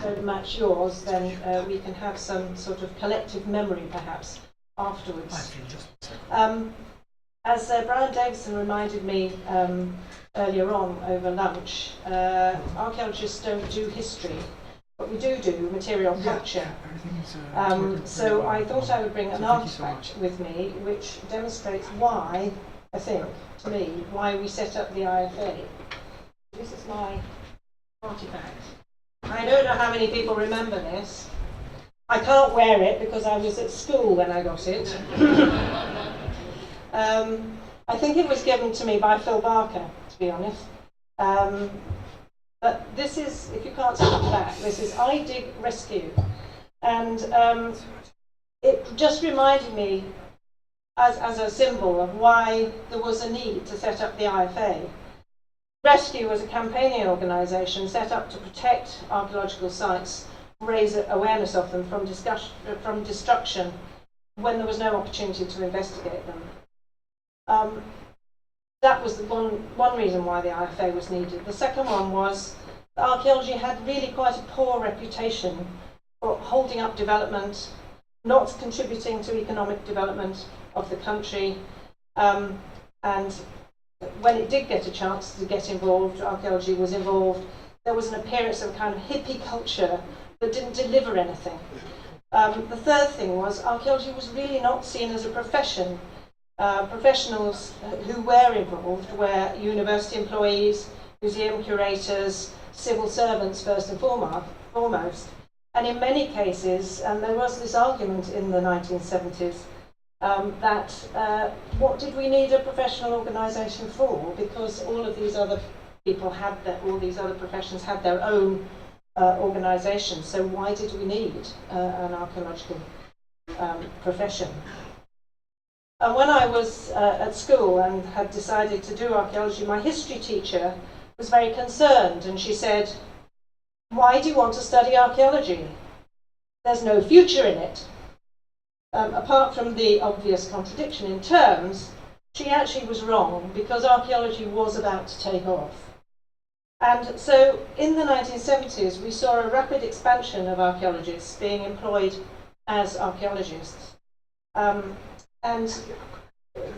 don't match yours, then we can have some sort of collective memory perhaps afterwards. As Brian Davison reminded me earlier on over lunch, archaeologists don't do history, but we do material culture. So I thought I would bring an artifact with me which demonstrates why, I think, to me, why we set up the IfA. This is my artifact. I don't know how many people remember this. I can't wear it because I was at school when I got it. I think it was given to me by Phil Barker, to be honest. But this is, if you can't see the back, this is I Dig Rescue. And it just reminded me, as a symbol of why there was a need to set up the IfA. Rescue was a campaigning organisation set up to protect archaeological sites, raise awareness of them from destruction when there was no opportunity to investigate them. That was the one reason why the IfA was needed. The second one was that archaeology had really quite a poor reputation for holding up development, not contributing to economic development of the country, and when it did get a chance to get involved, archaeology was involved, there was an appearance of a kind of hippie culture that didn't deliver anything. The third thing was archaeology was really not seen as a profession. Professionals who were involved were university employees, museum curators, civil servants first and foremost. And in many cases, and there was this argument in the 1970s, that what did we need a professional organisation for? Because all of these other people had all these other professions had their own organisations. So why did we need an archaeological profession? And when I was at school and had decided to do archaeology, my history teacher was very concerned, and she said, "Why do you want to study archaeology? There's no future in it." Apart from the obvious contradiction in terms, she actually was wrong, because archaeology was about to take off. And so in the 1970s, we saw a rapid expansion of archaeologists being employed as archaeologists. And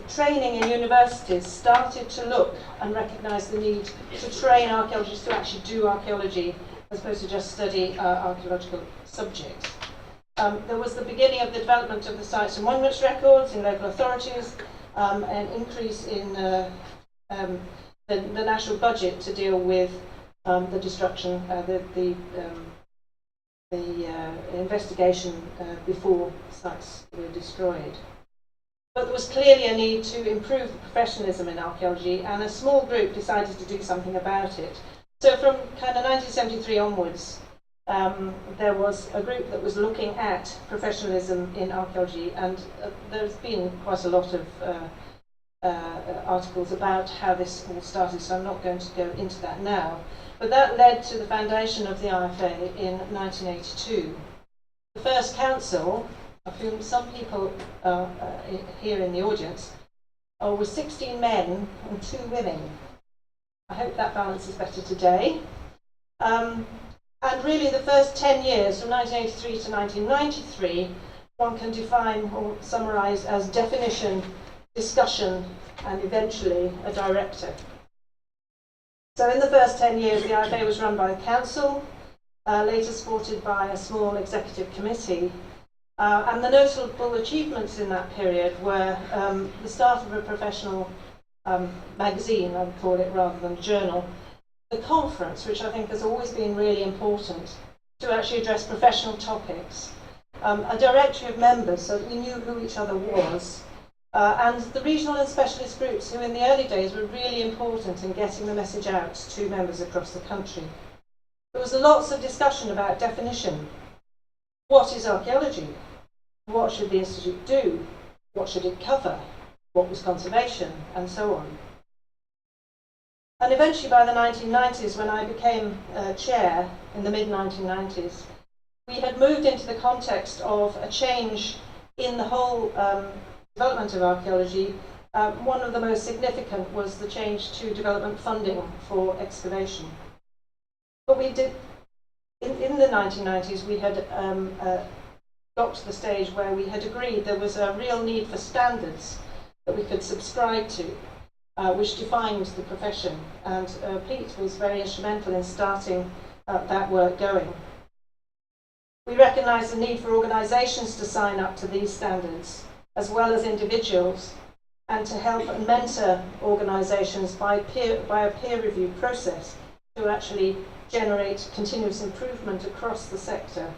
training in universities started to look and recognise the need to train archaeologists to actually do archaeology as opposed to just study archaeological subjects. There was the beginning of the development of the sites and monuments records in local authorities, an increase in the national budget to deal with the destruction, the investigation before sites were destroyed. But there was clearly a need to improve the professionalism in archaeology, and a small group decided to do something about it. So from kind of 1973 onwards, there was a group that was looking at professionalism in archaeology, and there's been quite a lot of articles about how this all started, so I'm not going to go into that now. But that led to the foundation of the IfA in 1982. The first council, of whom some people here in the audience, was 16 men and 2 women. I hope that balance is better today. And really the first 10 years, from 1983 to 1993, one can define or summarise as definition, discussion, and eventually a director. So in the first 10 years, the IfA was run by the council, later supported by a small executive committee. And the notable achievements in that period were the start of a professional magazine, I would call it, rather than journal, the conference, which I think has always been really important to actually address professional topics, a directory of members so that we knew who each other was, and the regional and specialist groups who in the early days were really important in getting the message out to members across the country. There was lots of discussion about definition. What is archaeology? What should the Institute do? What should it cover? What was conservation? And so on. And eventually by the 1990s, when I became chair in the mid-1990s, we had moved into the context of a change in the whole development of archaeology. One of the most significant was the change to development funding for excavation. But we did In the 1990s, we had got to the stage where we had agreed there was a real need for standards that we could subscribe to, which defined the profession. And Pete was very instrumental in starting that work going. We recognised the need for organisations to sign up to these standards, as well as individuals, and to help and mentor organisations by a peer review process to actually generate continuous improvement across the sector.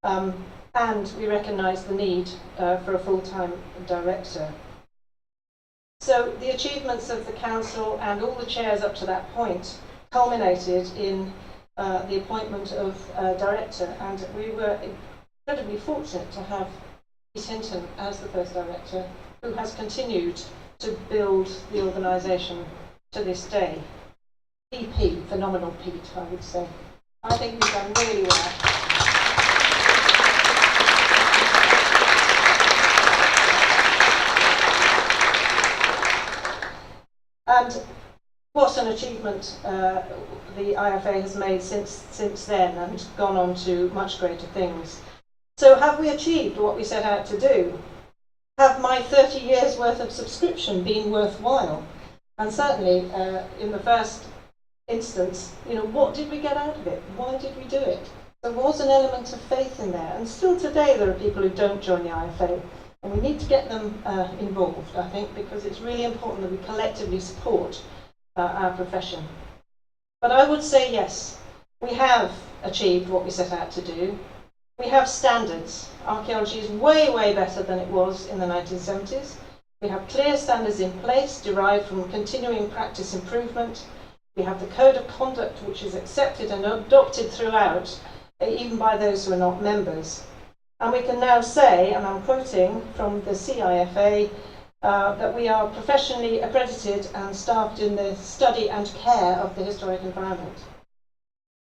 And we recognised the need for a full-time director. So the achievements of the council and all the chairs up to that point culminated in the appointment of a director, and we were incredibly fortunate to have Pete Hinton as the first director, who has continued to build the organisation to this day. PP, phenomenal Pete, I would say. I think we've done really well. And what an achievement the IFA has made since then, and gone on to much greater things. So have we achieved what we set out to do? Have my 30 years worth of subscription been worthwhile? And certainly in the first instance, what did we get out of it? Why did we do it? There was an element of faith in there, and still today there are people who don't join the IFA, and we need to get them involved, I think, because it's really important that we collectively support our profession. But I would say yes, we have achieved what we set out to do. We have standards. Archaeology is way, way better than it was in the 1970s. We have clear standards in place derived from continuing practice improvement. We have the code of conduct, which is accepted and adopted throughout, even by those who are not members. And we can now say, and I'm quoting from the CIFA, that we are professionally accredited and staffed in the study and care of the historic environment.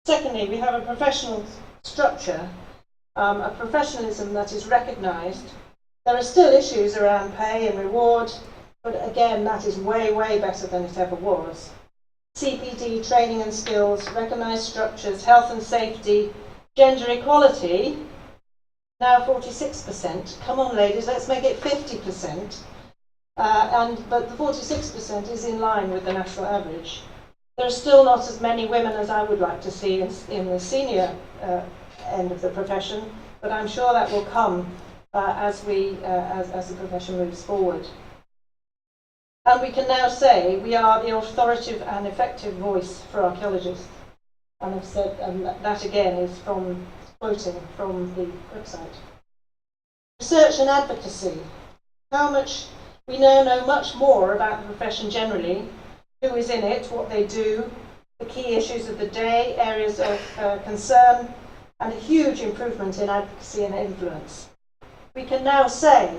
Secondly, we have a professional structure, a professionalism that is recognised. There are still issues around pay and reward, but again, that is way, way better than it ever was. CPD, training and skills, recognised structures, health and safety, gender equality, now 46%. Come on, ladies, let's make it 50%. But the 46% is in line with the national average. There are still not as many women as I would like to see in the senior end of the profession, but I'm sure that will come as the profession moves forward. And we can now say we are the authoritative and effective voice for archaeologists. And I've said, and that again is from quoting from the website. Research and advocacy. We now know much more about the profession generally, who is in it, what they do, the key issues of the day, areas of concern, and a huge improvement in advocacy and influence. We can now say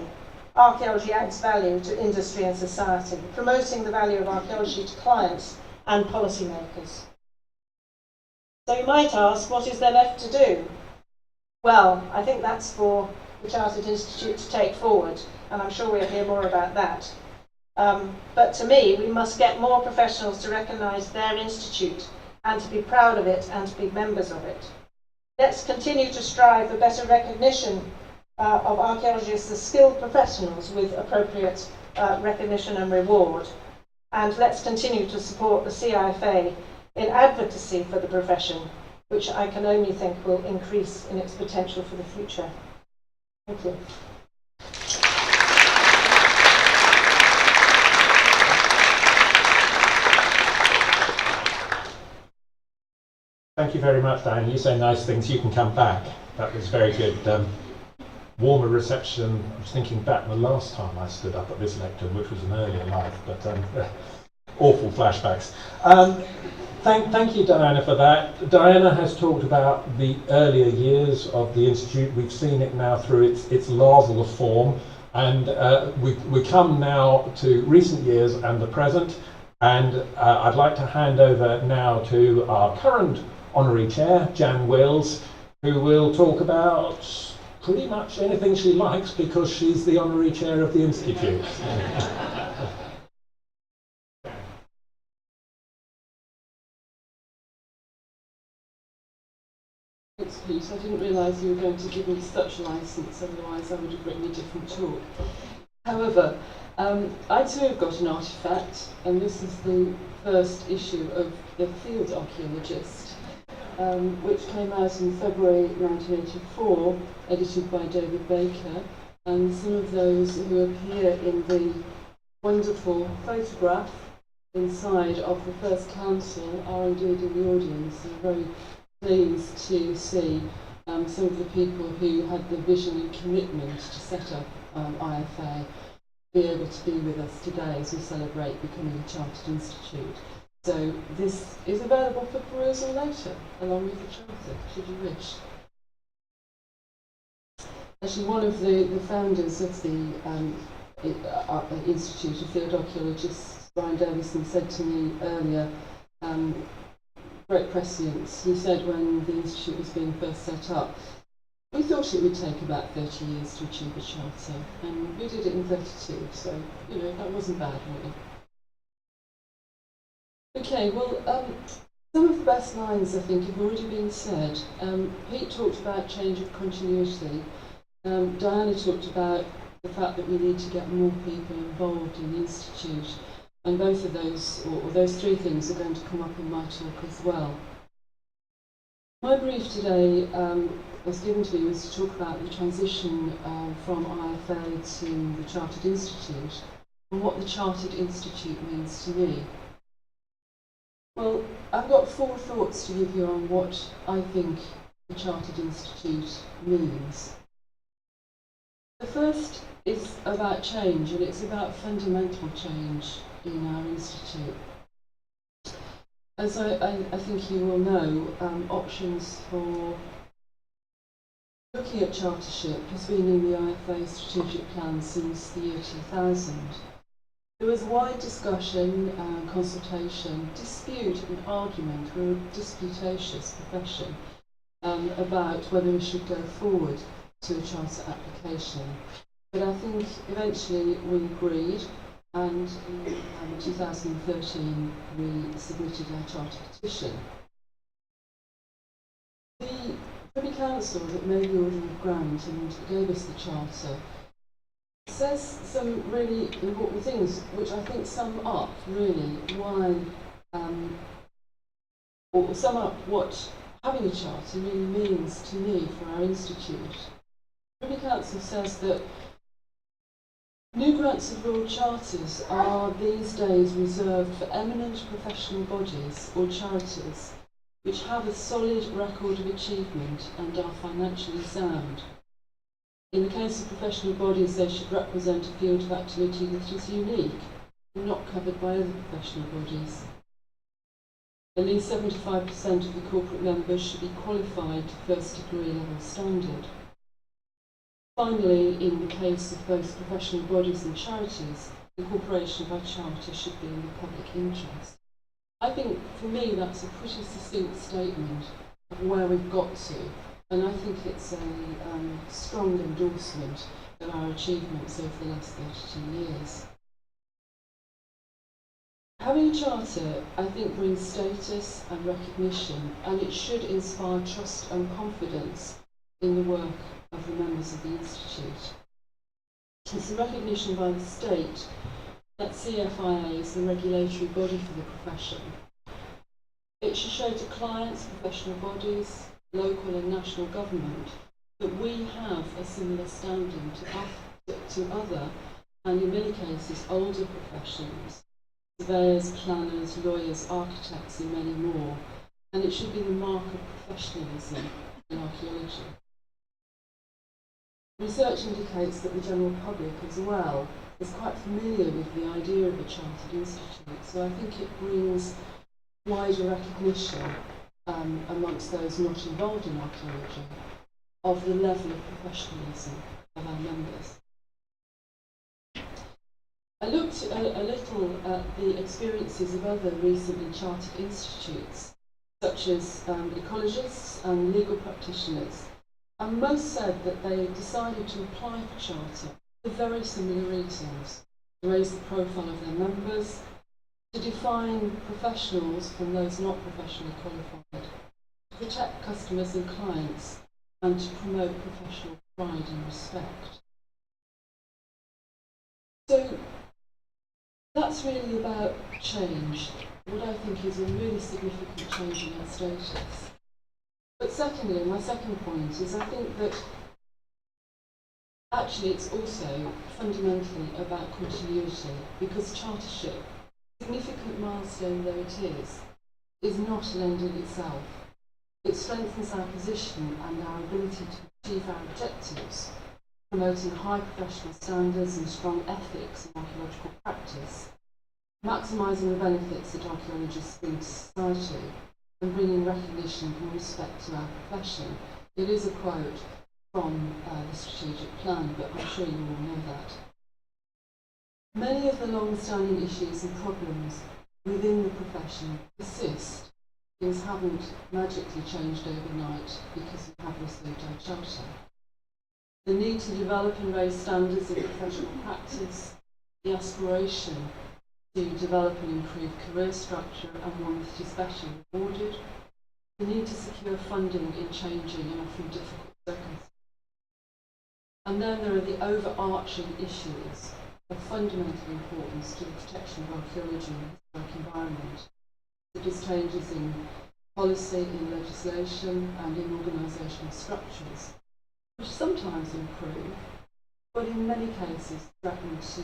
archaeology adds value to industry and society, promoting the value of archaeology to clients and policymakers. So you might ask, what is there left to do? Well, I think that's for the Chartered Institute to take forward, and I'm sure we'll hear more about that. But to me, we must get more professionals to recognise their institute and to be proud of it and to be members of it. Let's continue to strive for better recognition of archaeologists as skilled professionals with appropriate recognition and reward. And let's continue to support the CIFA in advocacy for the profession, which I can only think will increase in its potential for the future. Thank you. Thank you very much, Diane. You say nice things, you can come back. That was very good. Warmer reception. I was thinking back the last time I stood up at this lectern, which was an earlier life, but awful flashbacks. Thank you, Diana, for that. Diana has talked about the earlier years of the Institute. We've seen it now through its larval form, and we come now to recent years and the present, and I'd like to hand over now to our current Honorary Chair, Jan Wills, who will talk about pretty much anything she likes because she's the Honorary Chair of the Institute. Thanks, Pete. I didn't realise you were going to give me such licence, otherwise I would have written a different talk. However, I too have got an artefact, and this is the first issue of The Field Archaeologist, which came out in February 1984, edited by David Baker, and some of those who appear in the wonderful photograph inside of the First Council are indeed in the audience. I'm very pleased to see some of the people who had the vision and commitment to set up IfA be able to be with us today as we celebrate becoming a Chartered Institute. So this is available for perusal later, along with the charter, should you wish. Actually, one of the founders of the Institute of Field Archaeologists, Brian Jervis, said to me earlier, great prescience. He said when the Institute was being first set up, we thought it would take about 30 years to achieve a charter, and we did it in 32, so, you know, that wasn't bad, really. Okay, well, some of the best lines, I think, have already been said. Pete talked about change of continuity. Diana talked about the fact that we need to get more people involved in the Institute, and both of those, or those three things, are going to come up in my talk as well. My brief today was given to me was to talk about the transition from IfA to the Chartered Institute, and what the Chartered Institute means to me. Well, I've got 4 thoughts to give you on what I think the Chartered Institute means. The first is about change, and it's about fundamental change in our institute. As I think you will know, options for looking at chartership has been in the IfA strategic plan since the year 2000. There was wide discussion, consultation, dispute and argument. We're a disputatious profession about whether we should go forward to a charter application. But I think eventually we agreed, and in 2013 we submitted our charter petition. The Privy Council that made the order of grant and gave us the charter says some really important things, which I think sum up really why, or sum up what having a charter really means to me for our institute. The Privy Council says that new grants of royal charters are these days reserved for eminent professional bodies or charities which have a solid record of achievement and are financially sound. In the case of professional bodies, they should represent a field of activity that is unique and not covered by other professional bodies. At least 75% of the corporate members should be qualified to first degree level standard. Finally, in the case of both professional bodies and charities, incorporation by charter should be in the public interest. I think, for me, that's a pretty succinct statement of where we've got to, and I think it's a strong endorsement of our achievements over the last 32 years. Having a charter, I think, brings status and recognition, and it should inspire trust and confidence in the work of the members of the Institute. It's a recognition by the state that CFIA is the regulatory body for the profession. It should show to clients, professional bodies, local and national government that we have a similar standing to other, and in many cases older professions, surveyors, planners, lawyers, architects and many more, and it should be the mark of professionalism in archaeology. Research indicates that the general public as well is quite familiar with the idea of a chartered institute, so I think it brings wider recognition amongst those not involved in archaeology of the level of professionalism of our members. I looked a little at the experiences of other recently chartered institutes, such as ecologists and legal practitioners, and most said that they decided to apply for charter for very similar reasons: to raise the profile of their members, to define professionals from those not professionally qualified, to protect customers and clients, and to promote professional pride and respect. So that's really about change, what I think is a really significant change in our status. But secondly, my second point is I think that actually it's also fundamentally about continuity, because chartership, significant milestone though it is not an end in itself. It strengthens our position and our ability to achieve our objectives, promoting high professional standards and strong ethics in archaeological practice, maximising the benefits that archaeologists bring to society, and bringing recognition and respect to our profession. It is a quote from the strategic plan, but I'm sure you all know that. Many of the long-standing issues and problems within the profession persist. Things haven't magically changed overnight because we have received our charter. The need to develop and raise standards of professional practice, the aspiration to develop and improve career structure and one that is better rewarded, the need to secure funding in changing and often difficult circumstances. And then there are the overarching issues of fundamental importance to the protection of archaeology and the historic environment, such as changes in policy, in legislation and in organisational structures, which sometimes improve, but in many cases threaten to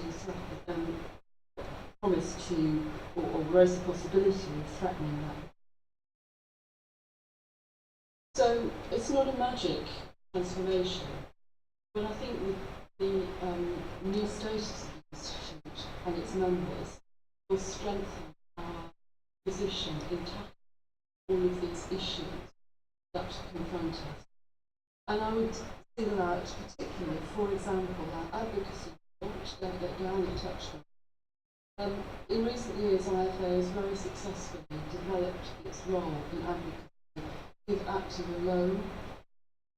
promise to or raise the possibility of threatening that. So it's not a magic transformation, but I think with the new status of the Institute and its members will strengthen our position in tackling all of these issues that confront us. And I would single out particularly, for example, our advocacy, which Diana touched on. In recent years, IfA has very successfully developed its role in advocacy, with acting alone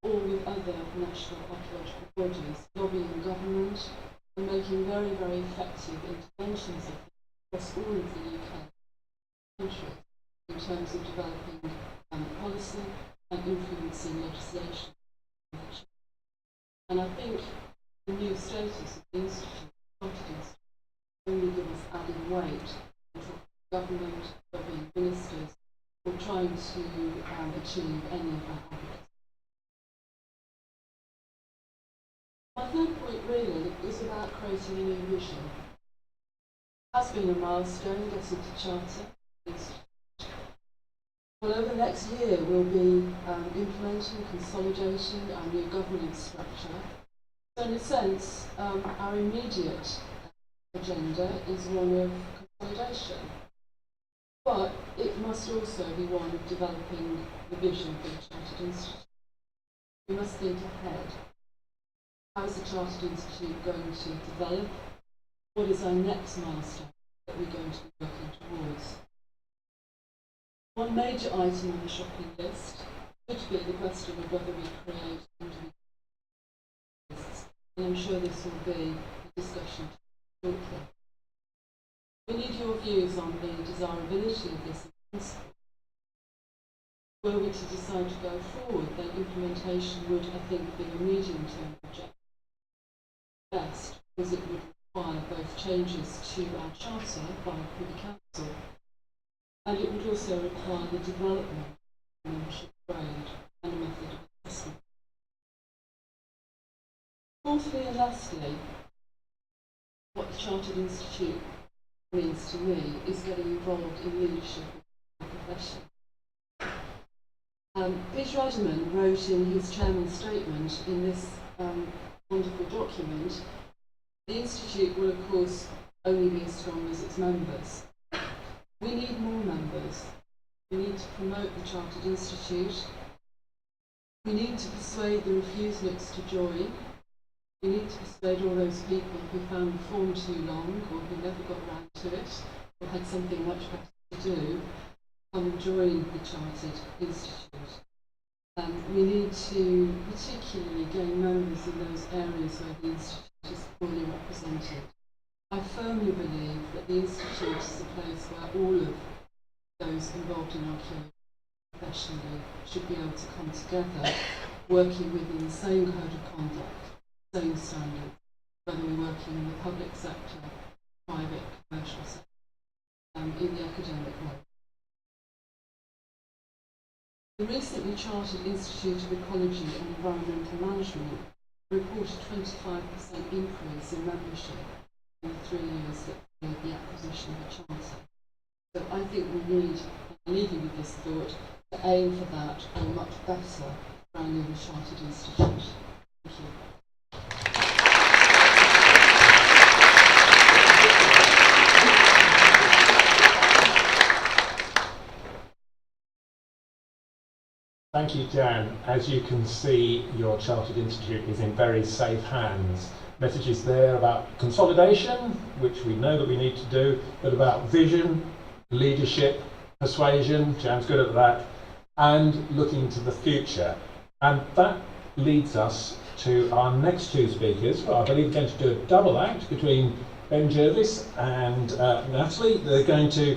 or with other national archaeological bodies, lobbying government and making very, very effective interventions across all of the UK countries in terms of developing policy and influencing legislation. And I think the new status of the Institute only give us added weight in government, lobbying ministers, or trying to achieve any of our advocacy. My third point really is about creating a new vision. It has been a milestone getting to charter. Well, over the next year we'll be implementing, consolidating our new governance structure. So in a sense, our immediate agenda is one of consolidation. But it must also be one of developing the vision for the Chartered Institute. We must think ahead. How is the Chartered Institute going to develop? What is our next milestone that we're going to be working towards? One major item on the shopping list could be the question of whether we create individual lists, and I'm sure this will be a discussion shortly. We need your views on the desirability of this principle. Were we to decide to go forward, then implementation would, I think, be a medium-term project best, because it would require both changes to our charter by Privy Council, and it would also require the development of membership grade and a method of assessment. Fourthly and lastly, what the Chartered Institute means to me is getting involved in leadership of the profession. Peter Adderman wrote in his chairman's statement in this wonderful document, the Institute will of course only be as strong as its members. We need more members. We need to promote the Chartered Institute. We need to persuade the refuseniks to join. We need to persuade all those people who found the form too long or who never got round to it or had something much better to do, come and join the Chartered Institute. We need to particularly gain members in those areas where the Institute is poorly represented. I firmly believe that the Institute is a place where all of those involved in archaeology professionally should be able to come together, working within the same code of conduct, same standards, whether we're working in the public sector, private, commercial sector, in the academic world. The recently chartered Institute of Ecology and Environmental Management reported 25% increase in membership in the 3 years that followed the acquisition of the charter. So I think we need, and leave you with this thought, to aim for that or much better for our newly chartered institute. Thank you. Thank you, Jan. As you can see, your Chartered Institute is in very safe hands. Messages there about consolidation, which we know that we need to do, but about vision, leadership, persuasion, Jan's good at that, and looking to the future. And that leads us to our next two speakers. Well, I believe we're going to do a double act between Ben Jervis and Natalie. They're going to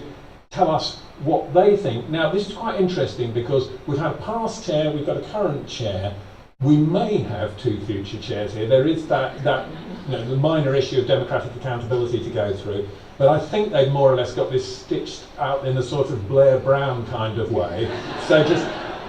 tell us what they think. Now, this is quite interesting because we've had a past chair, we've got a current chair. We may have two future chairs here. There is that the minor issue of democratic accountability to go through. But I think they've more or less got this stitched out in a sort of Blair Brown kind of way. So just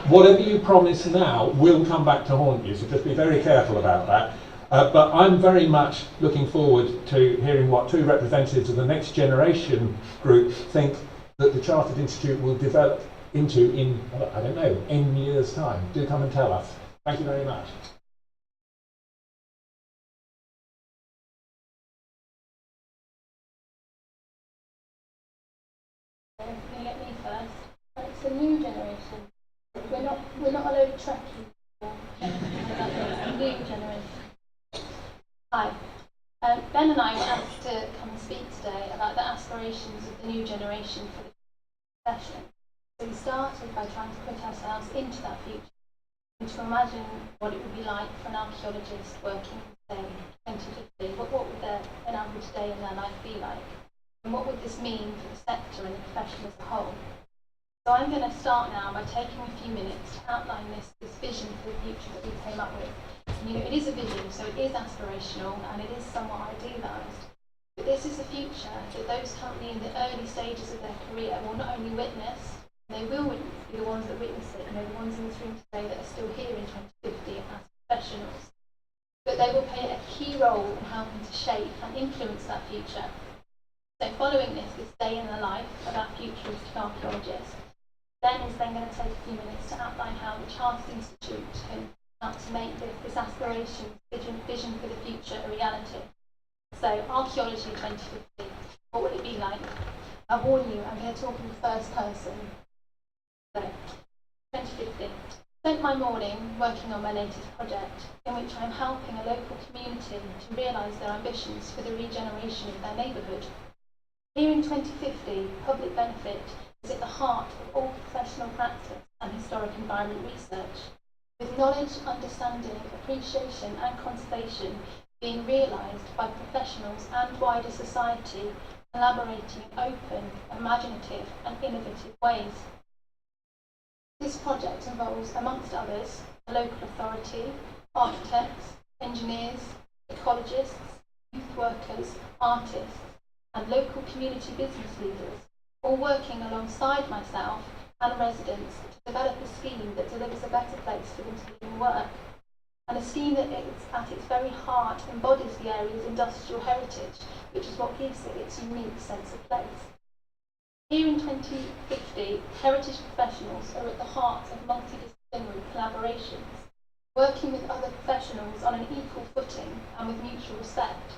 whatever you promise now will come back to haunt you. So just be very careful about that. But I'm very much looking forward to hearing what two representatives of the next generation group think that the Chartered Institute will develop into in, I don't know, N years' time. Do come and tell us. Thank you very much. You're going to get me first. It's the new generation. We're not a load of trekkies. It's the new generation. Hi. Ben and I were asked to come and speak today about the aspirations of the new generation for the profession. So we started by trying to put ourselves into that future and to imagine what it would be like for an archaeologist working in, say, 2050. What would an average day in their life be like? And what would this mean for the sector and the profession as a whole? So I'm going to start now by taking a few minutes to outline this vision for the future that we came up with. And, it is a vision, so it is aspirational and it is somewhat idealised. But this is the future that those currently in the early stages of their career will not only witness, they will be the ones that witness it, the ones in this room today that are still here in 2050 as professionals. But they will play a key role in helping to shape and influence that future. So following this day in the life of our futuristic archaeologist, Ben is then going to take a few minutes to outline how the Chartered Institute can help to make this aspiration, vision for the future a reality. So, Archaeology 2050, what will it be like? I warn you, I'm going to talk in the first person. So, 2050. Spent my morning working on my latest project, in which I'm helping a local community to realise their ambitions for the regeneration of their neighbourhood. Here in 2050, public benefit is at the heart of all professional practice and historic environment research, with knowledge, understanding, appreciation and conservation being realised by professionals and wider society collaborating in open, imaginative and innovative ways. This project involves, amongst others, a local authority, architects, engineers, ecologists, youth workers, artists and local community business leaders, all working alongside myself and residents to develop a scheme that delivers a better place for them to live and work, and a scheme that at its very heart embodies the area's industrial heritage, which is what gives it its unique sense of place. Here in 2050, heritage professionals are at the heart of multidisciplinary collaborations, working with other professionals on an equal footing and with mutual respect.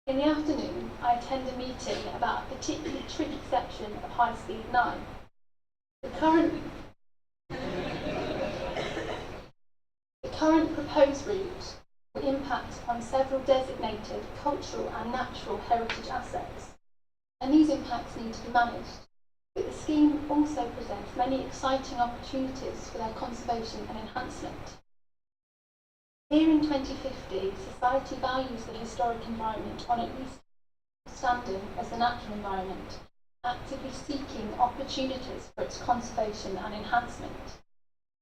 In the afternoon, I attend a meeting about a particularly tricky section of High Speed 9. The current proposed route will impact on several designated cultural and natural heritage assets, and these impacts need to be managed. But the scheme also presents many exciting opportunities for their conservation and enhancement. Here in 2050, society values the historic environment on at least standing as the natural environment, actively seeking opportunities for its conservation and enhancement.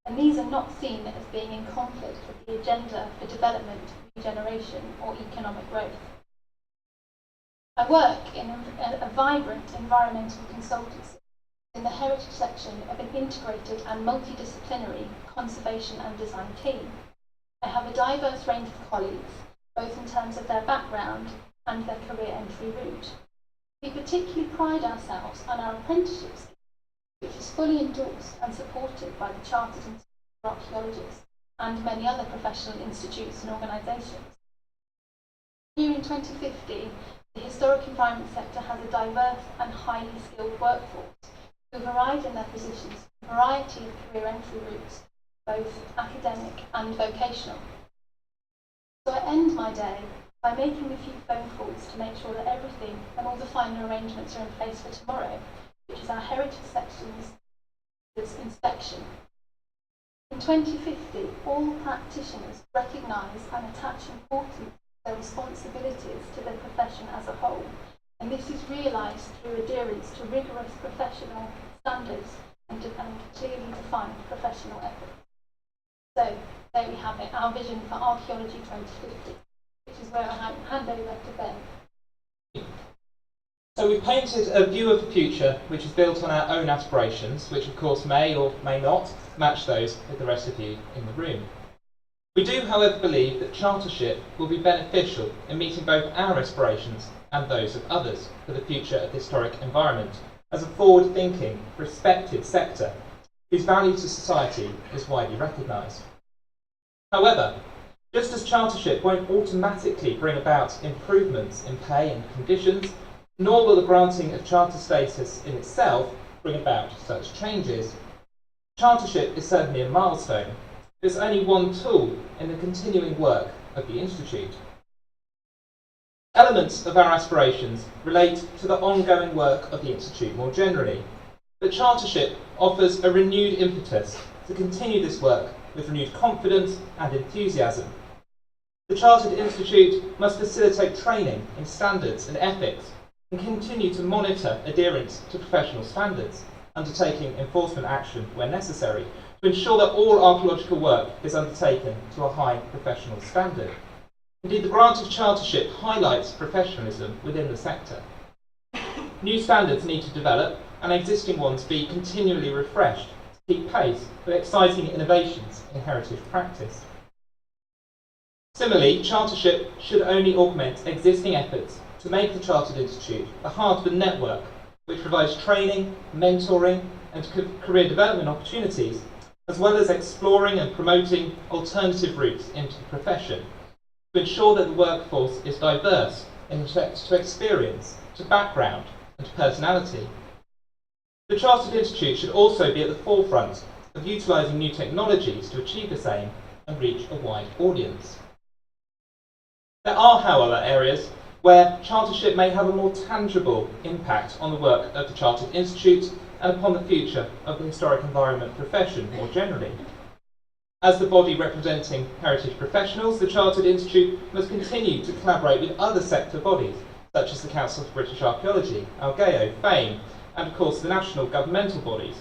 And these are not seen as being in conflict with the agenda for development, regeneration or economic growth. I work in a vibrant environmental consultancy in the heritage section of an integrated and multidisciplinary conservation and design team. I have a diverse range of colleagues, both in terms of their background and their career entry route. We particularly pride ourselves on our apprenticeship scheme, which is fully endorsed and supported by the Chartered Institute for Archaeologists and many other professional institutes and organisations. Here in 2050, the historic environment sector has a diverse and highly skilled workforce who have arrived in their positions in a variety of career entry routes, both academic and vocational. So I end my day by making a few phone calls to make sure that everything and all the final arrangements are in place for tomorrow, which is our heritage section's inspection. In 2050, all practitioners recognise and attach importance to their responsibilities to their profession as a whole, and this is realised through adherence to rigorous professional standards and clearly defined professional ethics. So, there we have it, our vision for Archaeology 2050, which is where I hand over to Ben. So we've painted a view of the future which is built on our own aspirations, which of course may or may not match those with the rest of you in the room. We do, however, believe that chartership will be beneficial in meeting both our aspirations and those of others for the future of the historic environment as a forward-thinking, respected sector whose value to society is widely recognised. However, just as chartership won't automatically bring about improvements in pay and conditions, nor will the granting of charter status in itself bring about such changes, chartership is certainly a milestone. It's only one tool in the continuing work of the Institute. Elements of our aspirations relate to the ongoing work of the Institute more generally, but chartership offers a renewed impetus to continue this work with renewed confidence and enthusiasm. The Chartered Institute must facilitate training in standards and ethics and continue to monitor adherence to professional standards, undertaking enforcement action where necessary to ensure that all archaeological work is undertaken to a high professional standard. Indeed, the grant of chartership highlights professionalism within the sector. New standards need to develop and existing ones be continually refreshed to keep pace with exciting innovations in heritage practice. Similarly, chartership should only augment existing efforts to make the Chartered Institute the heart of a network which provides training, mentoring and career development opportunities, as well as exploring and promoting alternative routes into the profession to ensure that the workforce is diverse in respect to experience, to background and to personality. The Chartered Institute should also be at the forefront of utilising new technologies to achieve this aim and reach a wide audience. There are, however, areas where chartership may have a more tangible impact on the work of the Chartered Institute and upon the future of the historic environment profession more generally. As the body representing heritage professionals, the Chartered Institute must continue to collaborate with other sector bodies, such as the Council for British Archaeology, Algeo, FAME, and of course the national governmental bodies,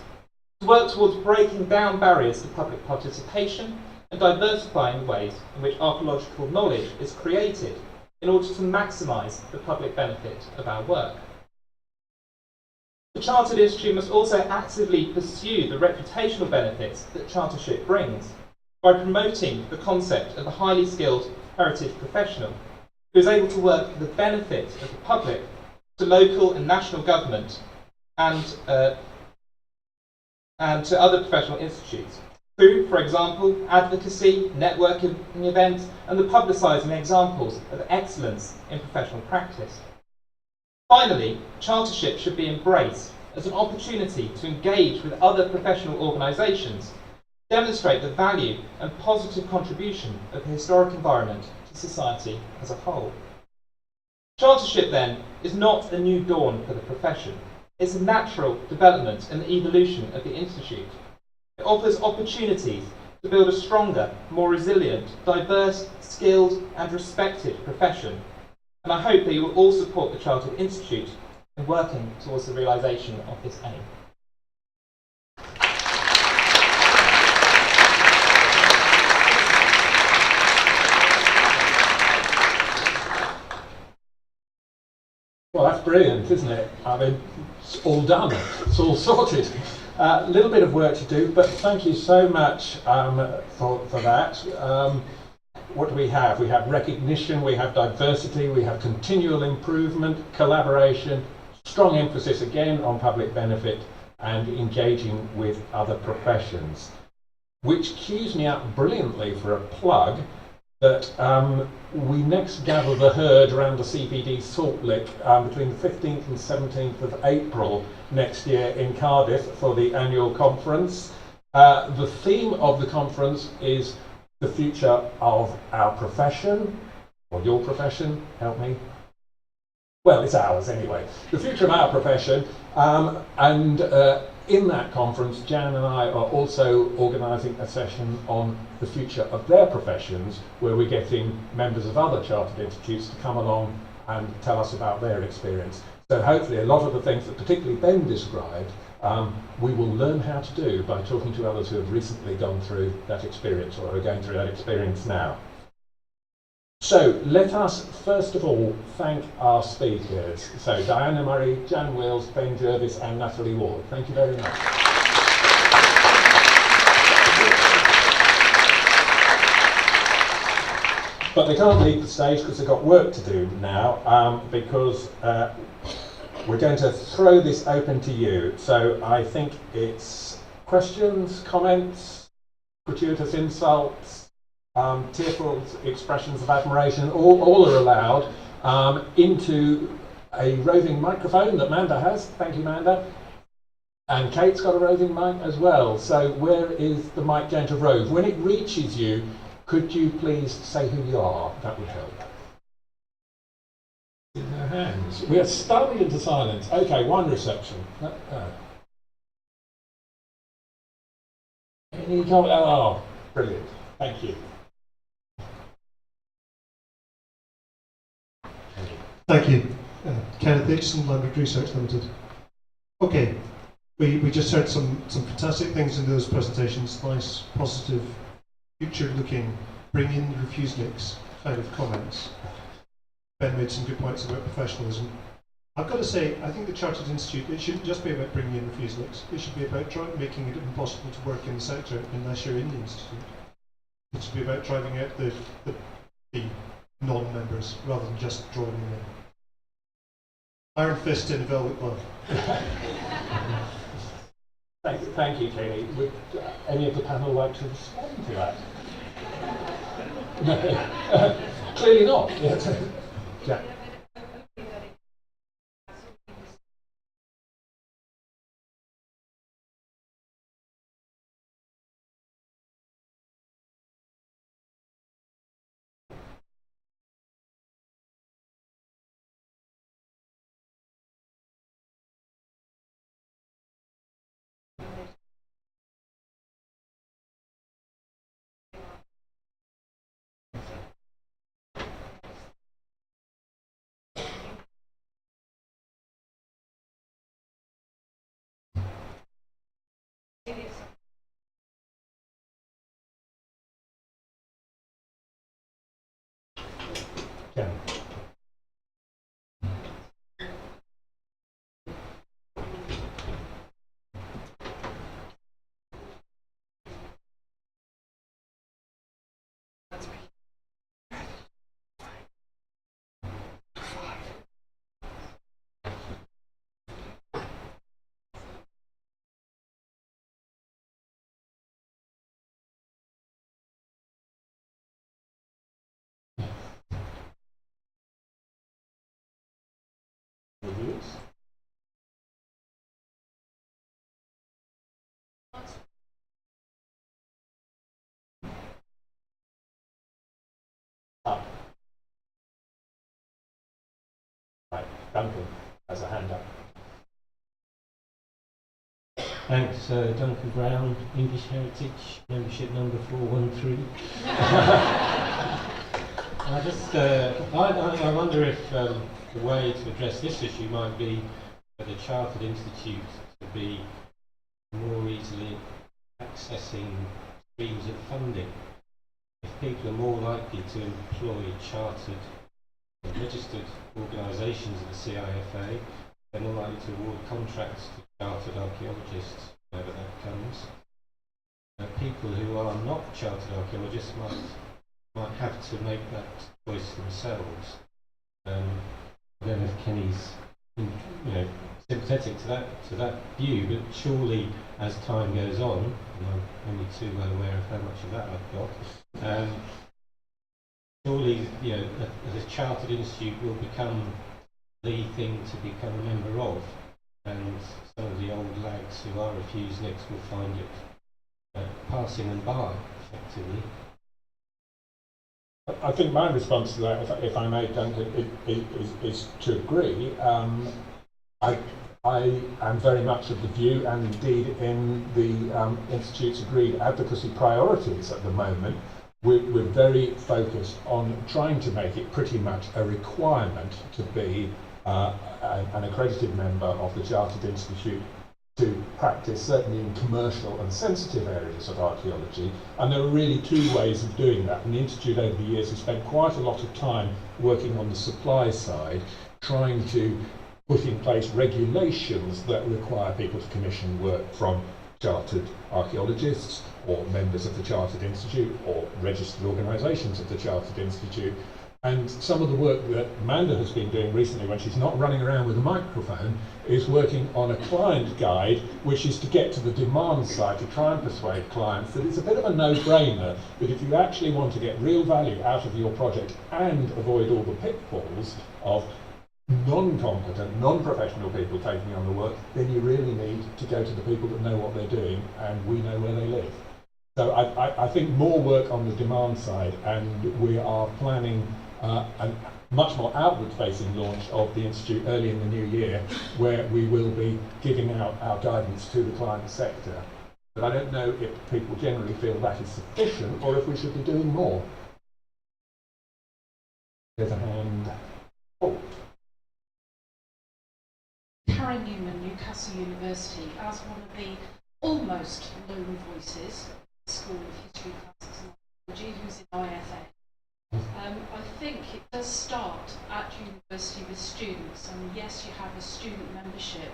to work towards breaking down barriers to public participation and diversifying the ways in which archaeological knowledge is created in order to maximise the public benefit of our work. The Chartered Institute must also actively pursue the reputational benefits that chartership brings by promoting the concept of a highly skilled heritage professional who is able to work for the benefit of the public to local and national government and to other professional institutes through, for example, advocacy, networking events and the publicising examples of excellence in professional practice. Finally, chartership should be embraced as an opportunity to engage with other professional organisations, demonstrate the value and positive contribution of the historic environment to society as a whole. Chartership, then, is not a new dawn for the profession. It's a natural development and evolution of the Institute. It offers opportunities to build a stronger, more resilient, diverse, skilled and respected profession. And I hope that you will all support the Chartered Institute in working towards the realisation of this aim. Well, that's brilliant, isn't it? I mean, it's all done. It's all sorted. A little bit of work to do, but thank you so much for that. What do we have? We have recognition, we have diversity, we have continual improvement, collaboration, strong emphasis again on public benefit and engaging with other professions. Which cues me up brilliantly for a plug that we next gather the herd around the CPD Salt Lick between the 15th and 17th of April next year in Cardiff for the annual conference. The theme of the conference is the future of our profession, or your profession, help me. Well, it's ours anyway. The future of our profession, and in that conference, Jan and I are also organising a session on the future of their professions, where we're getting members of other chartered institutes to come along and tell us about their experience. So hopefully a lot of the things that particularly Ben described, we will learn how to do by talking to others who have recently gone through that experience or are going through that experience now. So let us first of all thank our speakers. So Diana Murray, Jan Wills, Ben Jervis and Natalie Ward. Thank you very much. But they can't leave the stage because they've got work to do now, because we're going to throw this open to you. So I think it's questions, comments, gratuitous insults, tearful expressions of admiration, all are allowed into a roving microphone that Manda has. Thank you, Manda. And Kate's got a roving mic as well. So where is the mic going to rove? When it reaches you, could you please say who you are? That would help. In their hands. We are stunned into silence. Okay, one reception. Any comment? Oh, brilliant. Thank you. Thank you. Kenneth Dixon, Landwick Research Limited. Okay, we just heard some fantastic things in those presentations, nice, positive, future-looking, bring in the refuseniks kind of comments. Ben made some good points about professionalism. I've got to say, I think the Chartered Institute, it shouldn't just be about bringing in refuseniks, it should be about making it impossible to work in the sector unless you're in the institute. It should be about driving out the non-members rather than just drawing them in. Iron fist in a velvet glove. Thank you, Katie. Would any of the panel like to respond to that? No, clearly not. Yeah. Yeah. Up. Right, Duncan has a hand up. Thanks, Duncan Brown, English Heritage, membership number 413. I wonder if the way to address this issue might be for the chartered institute to be more easily accessing streams of funding. If people are more likely to employ chartered or registered organisations of the CIFA, they're more likely to award contracts to chartered archaeologists whenever that comes. People who are not chartered archaeologists might have to make that choice themselves. I don't know if Kenny's sympathetic to that view, but surely as time goes on, and I'm only too well aware of how much of that I've got, surely the chartered institute will become the thing to become a member of, and some of the old lags who are refuseniks will find it passing them by, effectively. I think my response to that, if I may, Duncan, is to agree. I am very much of the view, and indeed in the Institute's agreed advocacy priorities at the moment, we're very focused on trying to make it pretty much a requirement to be an accredited member of the Chartered Institute to practice, certainly in commercial and sensitive areas of archaeology. And there are really two ways of doing that. And the Institute over the years has spent quite a lot of time working on the supply side, trying to put in place regulations that require people to commission work from chartered archaeologists or members of the Chartered Institute or registered organisations of the Chartered Institute. And some of the work that Amanda has been doing recently, when she's not running around with a microphone, is working on a client guide, which is to get to the demand side, to try and persuade clients that it's a bit of a no-brainer, that if you actually want to get real value out of your project and avoid all the pitfalls of non-competent, non-professional people taking on the work, then you really need to go to the people that know what they're doing, and we know where they live. So I think more work on the demand side, and we are planning a much more outward-facing launch of the Institute early in the new year, where we will be giving out our guidance to the client sector. But I don't know if people generally feel that is sufficient, or if we should be doing more. There's a hand. Oh. Karen Newman, Newcastle University, as one of the almost lone voices, School of History, Classics and Archaeology, who's in IFA. I think it does start at university with students, and yes, you have a student membership.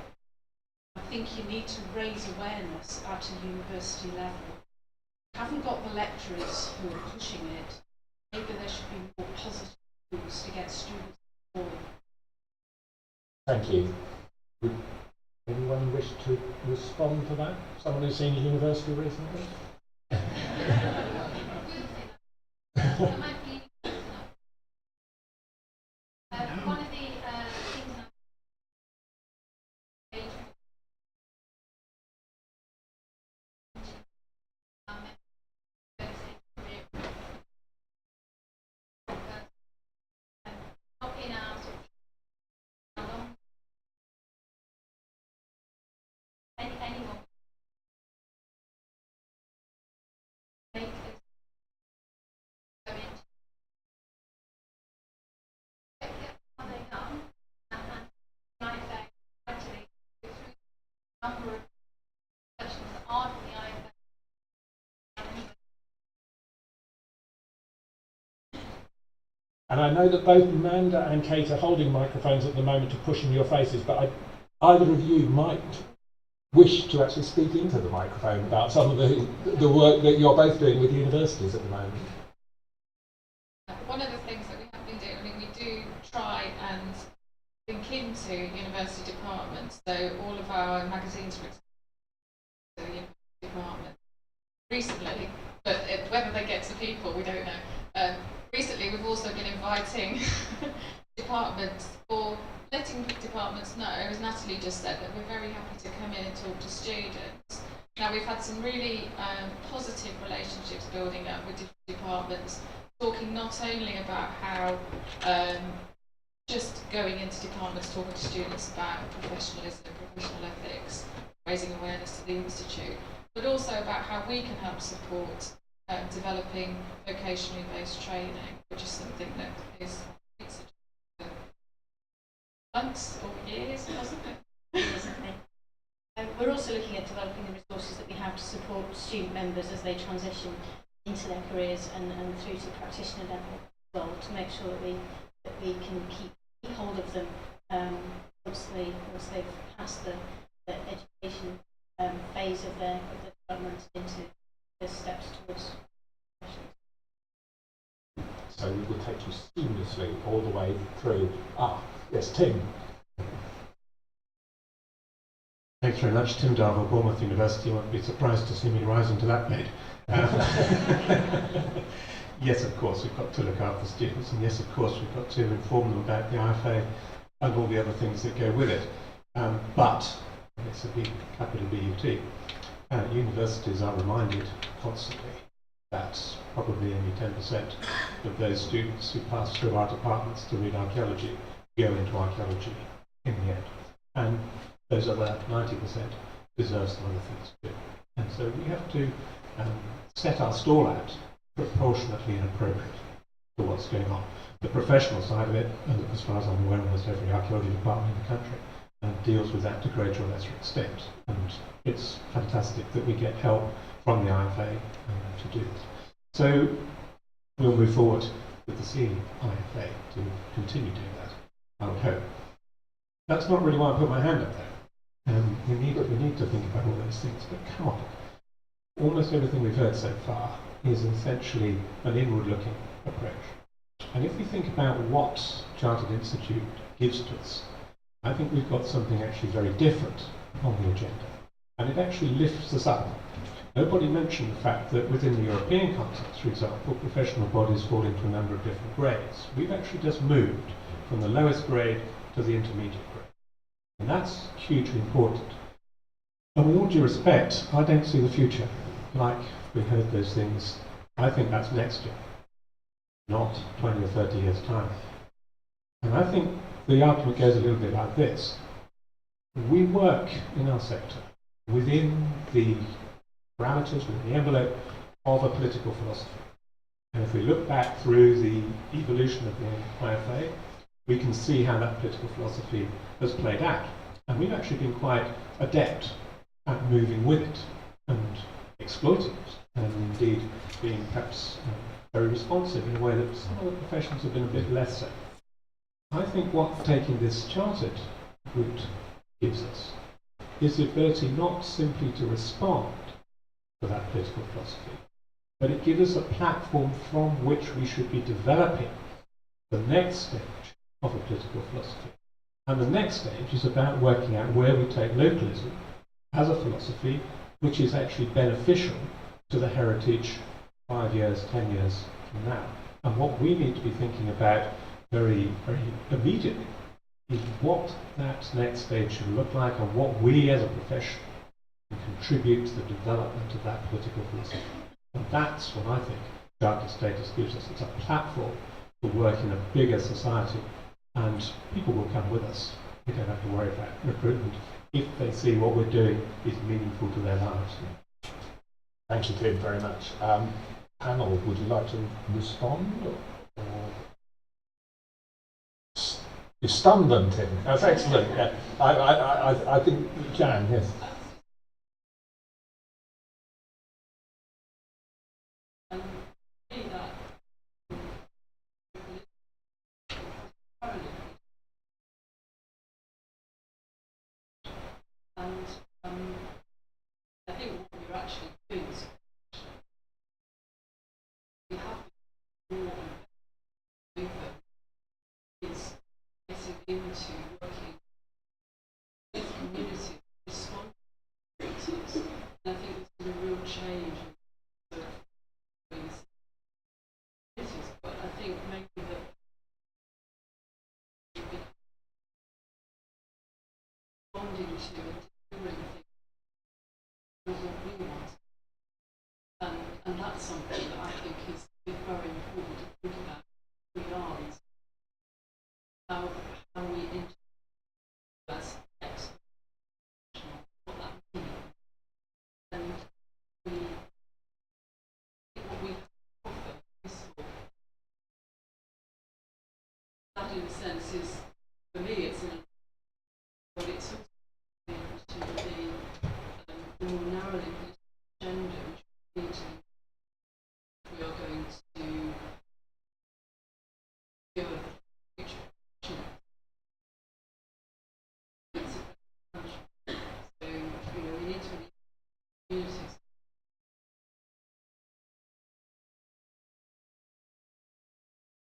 I think you need to raise awareness at a university level. You haven't got the lecturers who are pushing it. Maybe there should be more positive tools to get students involved. Thank you. Would anyone wish to respond to that? Someone who's seen a university recently? One of the things not in our sort of anyone make this go into how they done and IFA actually go through a number of sessions that aren't in the IFA. And I know that both Amanda and Kate are holding microphones at the moment to push in your faces, but either of you might wish to actually speak into the microphone about some of the work that you're both doing with universities at the moment. One of the things that we have been doing, I mean, we do try and link into university departments, so all of our magazines, for example, the university department recently, but whether they get to people, we don't know. Recently, we've also been inviting departments, or letting departments know, as Natalie just said, that we're very happy to come in and talk to students. Now, we've had some really positive relationships building up with different departments, talking not only about how just going into departments, talking to students about professionalism, professional ethics, raising awareness to the Institute, but also about how we can help support developing vocationally based training, which is something that is months or years, wasn't it? also looking at developing the resources that we have to support student members as they transition into their careers and through to practitioner level as well, to make sure that we can keep hold of them once they've passed the education phase of their development into the steps towards professionals. So we will take you seamlessly all the way through. Yes, Tim. Thanks very much. Tim Darville, Bournemouth University. You won't be surprised to see me rising to that bait. Yes, of course, we've got to look after students, and yes, of course, we've got to inform them about the IFA and all the other things that go with it. But, it's a big capital BUT, universities are reminded constantly that probably only 10% of those students who pass through our departments to read archaeology go into archaeology in the end. And those other 90% deserve some other things too. And so we have to set our stall out proportionately and appropriate to what's going on. The professional side of it, and as far as I'm aware, almost every archaeology department in the country deals with that to greater or lesser extent. And it's fantastic that we get help from the IFA to do this. So we'll move forward with the senior IFA to continue doing that, I would hope. That's not really why I put my hand up there. We need to think about all those things, but come on. Almost everything we've heard so far is essentially an inward-looking approach. And if we think about what Chartered Institute gives to us, I think we've got something actually very different on the agenda. And it actually lifts us up. Nobody mentioned the fact that within the European context, for example, professional bodies fall into a number of different grades. We've actually just moved from the lowest grade to the intermediate grade. And that's hugely important. And with all due respect, I don't see the future like we heard those things. I think that's next year, not 20 or 30 years' time. And I think the argument goes a little bit like this. We work in our sector within the parameters, within the envelope of a political philosophy. And if we look back through the evolution of the IFA, we can see how that political philosophy has played out. And we've actually been quite adept at moving with it and exploiting it, and indeed being perhaps very responsive in a way that some of the professions have been a bit less so. I think what taking this chartered route gives us is the ability not simply to respond to that political philosophy, but it gives us a platform from which we should be developing the next stage of a political philosophy. And the next stage is about working out where we take localism as a philosophy which is actually beneficial to the heritage 5 years, 10 years from now. And what we need to be thinking about very, very immediately is what that next stage should look like and what we as a profession can contribute to the development of that political philosophy. And that's what I think chartered status gives us. It's a platform to work in a bigger society, and people will come with us. We don't have to worry about recruitment if they see what we're doing is meaningful to their lives. Thank you, Tim, very much. Panel, would you like to respond? Or you stunned them, Tim. That's excellent. Yeah. I think you can, yes. I think what we're actually doing is we have more is getting into working with communities, responding to communities. And I think there's been a real change in these communities, but I think maybe that responding to and doing things what we want. And that's something that I think is very important to think about who we are and how we influence next, what that means. And we think what we have to offer is useful. That in a sense is, for me, it's an, but it's also to be meeting, we are going to give a future opportunity. So, we need to use it.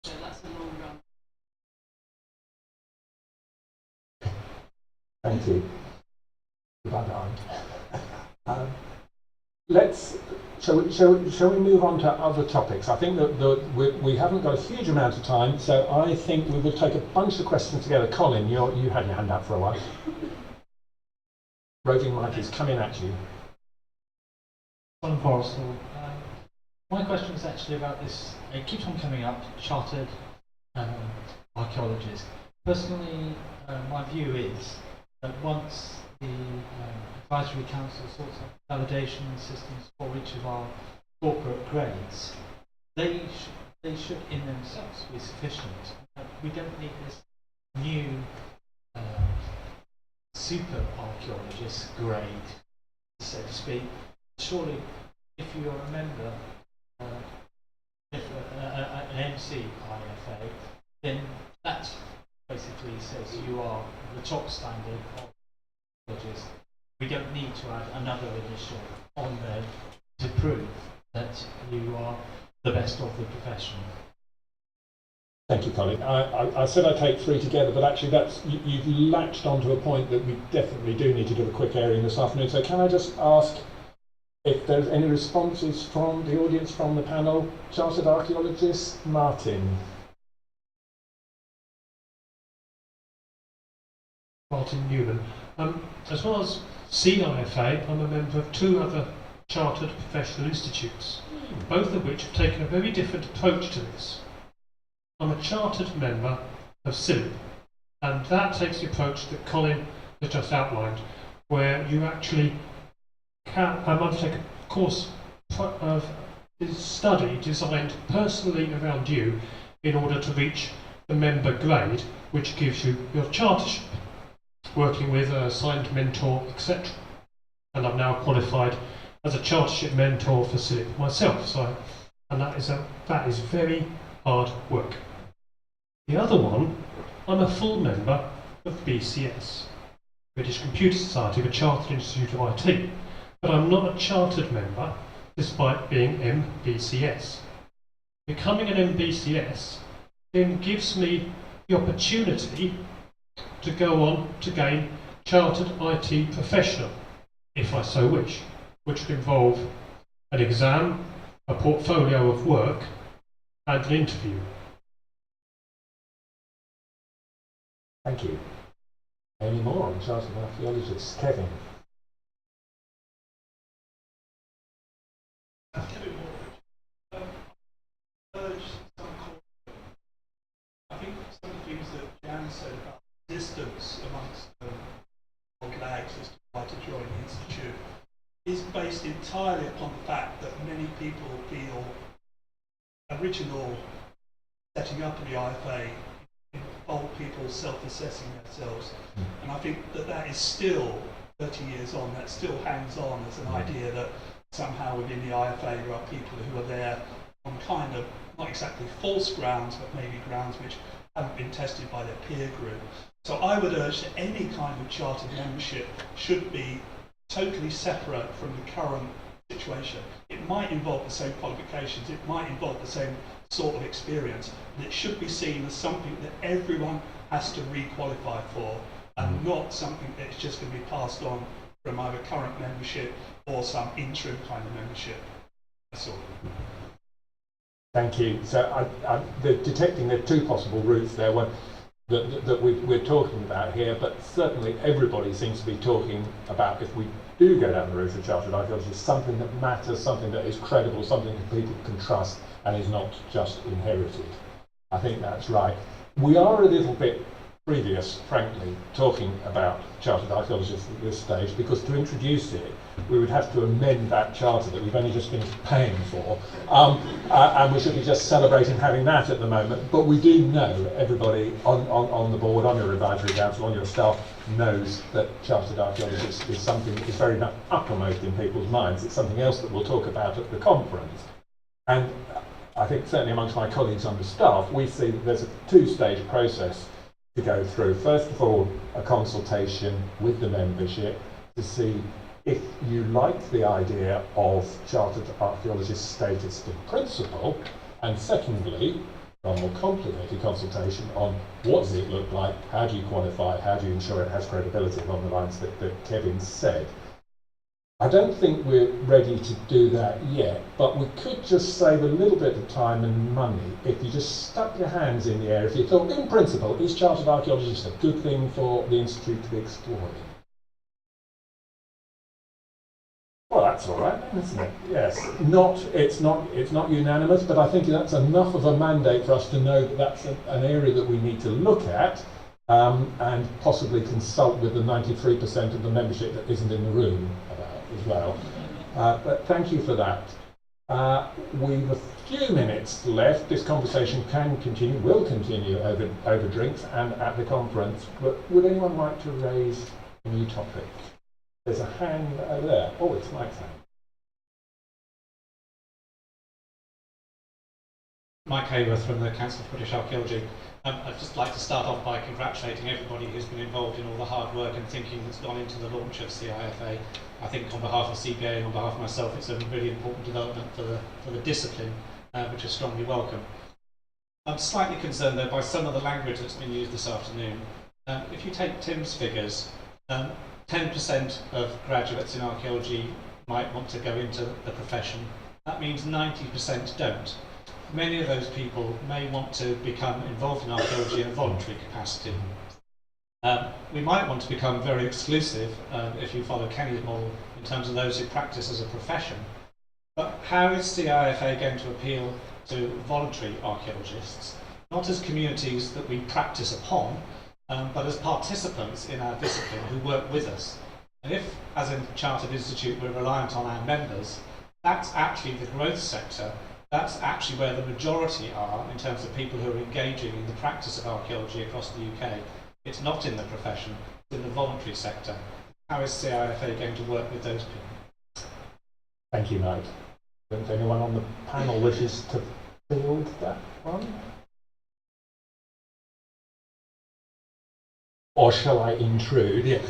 So that's a long run. Thank you. Goodbye, Diane. Shall we move on to other topics? I think that we haven't got a huge amount of time, so I think we will take a bunch of questions together. Colin, you had your hand up for a while. Roving mic is coming at you. Colin Forrestal. My question is actually about this. It keeps on coming up. Chartered archaeologists. Personally, my view is that once the advisory council sorts out validation systems for each of our corporate grades, they should in themselves be sufficient. We don't need this new super archaeologist grade, so to speak. Surely, if you're a member, if an MC IfA, then that basically says you are the top standard of archaeologists. We don't need to add another initial on there to prove that you are the best of the profession. Thank you, Colin. I said I'd take three together, but actually you've latched onto a point that we definitely do need to do a quick airing this afternoon. So can I just ask if there's any responses from the audience, from the panel? Chartered archaeologist Martin. Martin Newman. As well as CIFA, I'm a member of two other chartered professional institutes, both of which have taken a very different approach to this. I'm a chartered member of CILIP, and that takes the approach that Colin has just outlined, where you actually can undertake a course of study designed personally around you in order to reach the member grade, which gives you your chartership, working with a assigned mentor, etc. And I'm now qualified as a chartership mentor for CILIP myself, and that is very hard work. The other one, I'm a full member of BCS, British Computer Society, the Chartered Institute of IT, but I'm not a chartered member despite being MBCS. Becoming an MBCS then gives me the opportunity to go on to gain Chartered IT Professional, if I so wish, which would involve an exam, a portfolio of work, and an interview. Thank you. Any more on chartered archaeologists? Kevin. I think some of the things that Jan said about resistance amongst old lags as to why to join the institute is based entirely upon the fact that many people feel original setting up of the IfA involved people self-assessing themselves, and I think that is still 30 years on, that still hangs on as an idea that somehow within the IfA there are people who are there on kind of not exactly false grounds, but maybe grounds which haven't been tested by their peer group. So I would urge that any kind of chartered membership should be totally separate from the current situation. It might involve the same qualifications, it might involve the same sort of experience, but it should be seen as something that everyone has to re-qualify for, and not something that's just going to be passed on from either current membership or some interim kind of membership. That's all. Thank you. So detecting there are two possible routes there, one that we're talking about here, but certainly everybody seems to be talking about, if we do go down the route of chartered archaeology, something that matters, something that is credible, something that people can trust and is not just inherited. I think that's right. We are a little bit previous, frankly, talking about chartered archaeologists at this stage, because to introduce it, we would have to amend that charter that we've only just finished paying for, and we should be just celebrating having that at the moment. But we do know, everybody on the board, on your advisory council, on your staff, knows that chartered archaeologist is something that is very much uppermost in people's minds. It's something else that we'll talk about at the conference. And I think certainly amongst my colleagues on the staff, we see that there's a two-stage process to go through. First of all, a consultation with the membership to see if you like the idea of chartered archaeologist status in principle, and secondly, a more complicated consultation on what does it look like, how do you quantify it, how do you ensure it has credibility along the lines that Kevin said. I don't think we're ready to do that yet, but we could just save a little bit of time and money if you just stuck your hands in the air, if you thought, in principle, is chartered archaeologist a good thing for the Institute to be exploring? Well, that's all right, isn't it? Yes. It's not unanimous, but I think that's enough of a mandate for us to know that that's an area that we need to look at and possibly consult with the 93% of the membership that isn't in the room about as well. But thank you for that. We've a few minutes left. This conversation will continue over drinks and at the conference. But would anyone like to raise a new topic? There's a hand over there. Oh, it's Mike's hand. Mike Hayworth from the Council for British Archaeology. I'd just like to start off by congratulating everybody who's been involved in all the hard work and thinking that's gone into the launch of CIFA. I think on behalf of CBA and on behalf of myself, it's a really important development for the discipline, which is strongly welcome. I'm slightly concerned though by some of the language that's been used this afternoon. If you take Tim's figures, 10% of graduates in archaeology might want to go into the profession. That means 90% don't. Many of those people may want to become involved in archaeology in a voluntary capacity. We might want to become very exclusive, if you follow Kenny's model, in terms of those who practice as a profession. But how is CIFA going to appeal to voluntary archaeologists, not as communities that we practice upon, but as participants in our discipline who work with us? And if, as a Chartered Institute, we're reliant on our members, that's actually the growth sector. That's actually where the majority are in terms of people who are engaging in the practice of archaeology across the UK. It's not in the profession, it's in the voluntary sector. How is CIFA going to work with those people? Thank you, Mike. If anyone on the panel wishes to field that one? Or shall I intrude? Yeah.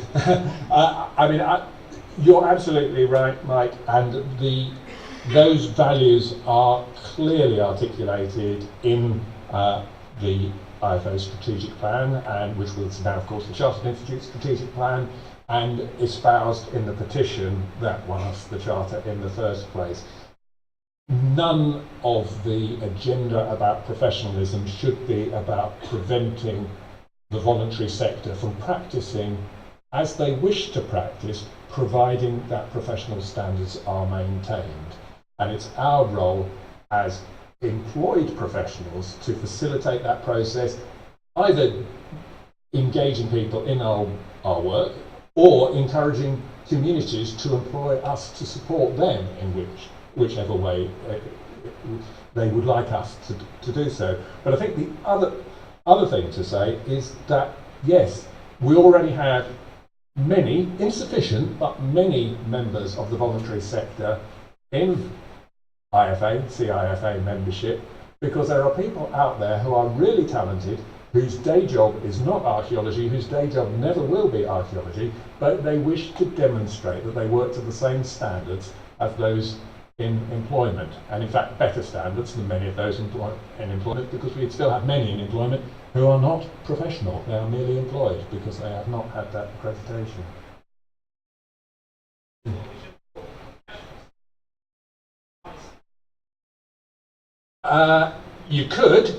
You're absolutely right, Mike, and those values are clearly articulated in the IFA strategic plan, and which was now, of course, the Chartered Institute strategic plan, and espoused in the petition that won us the charter in the first place. None of the agenda about professionalism should be about preventing the voluntary sector from practicing as they wish to practice, providing that professional standards are maintained. And it's our role as employed professionals to facilitate that process, either engaging people in our work or encouraging communities to employ us to support them in whichever way they would like us to do so. But I think the other thing to say is that, yes, we already have many, insufficient, but many members of the voluntary sector in IFA, CIFA membership, because there are people out there who are really talented, whose day job is not archaeology, whose day job never will be archaeology, but they wish to demonstrate that they work to the same standards as those in employment, and in fact better standards than many of those in employment, because we still have many in employment who are not professional, they are merely employed because they have not had that accreditation. You could.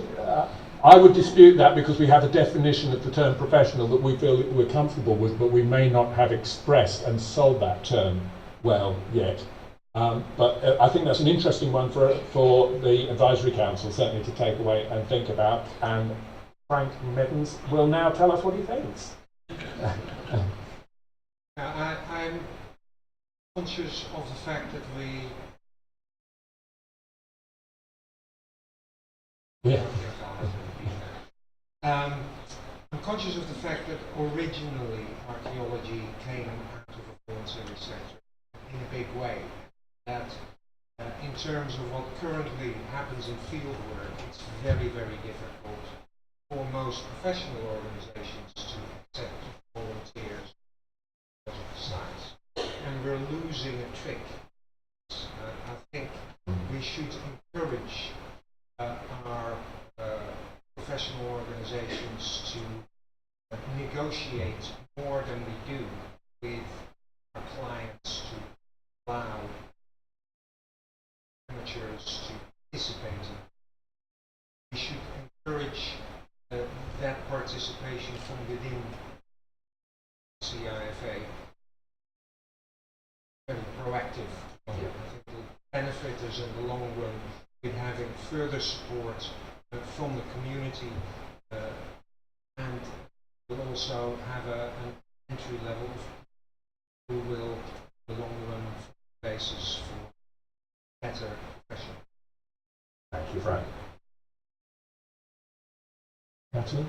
I would dispute that because we have a definition of the term professional that we feel that we're comfortable with, but we may not have expressed and sold that term well yet. But I think that's an interesting one for the Advisory Council certainly to take away and think about, and Frank Meddens will now tell us what he thinks. I'm conscious of the fact that we... Yeah. I'm conscious of the fact that originally archaeology came out of a voluntary sector in a big way. That in terms of what currently happens in field work, it's very, very difficult for most professional organizations to accept volunteers because of the size. And we're losing a trick. I think we should encourage our professional organizations to negotiate more than we do with our clients to allow amateurs to participate in. We should encourage that participation from within CIFA. Very proactive. I think it will benefit us in the long run with having further support from the community, and we'll also have an entry level who will, in the long run, basis for better profession. Thank you, Frank. Natalie?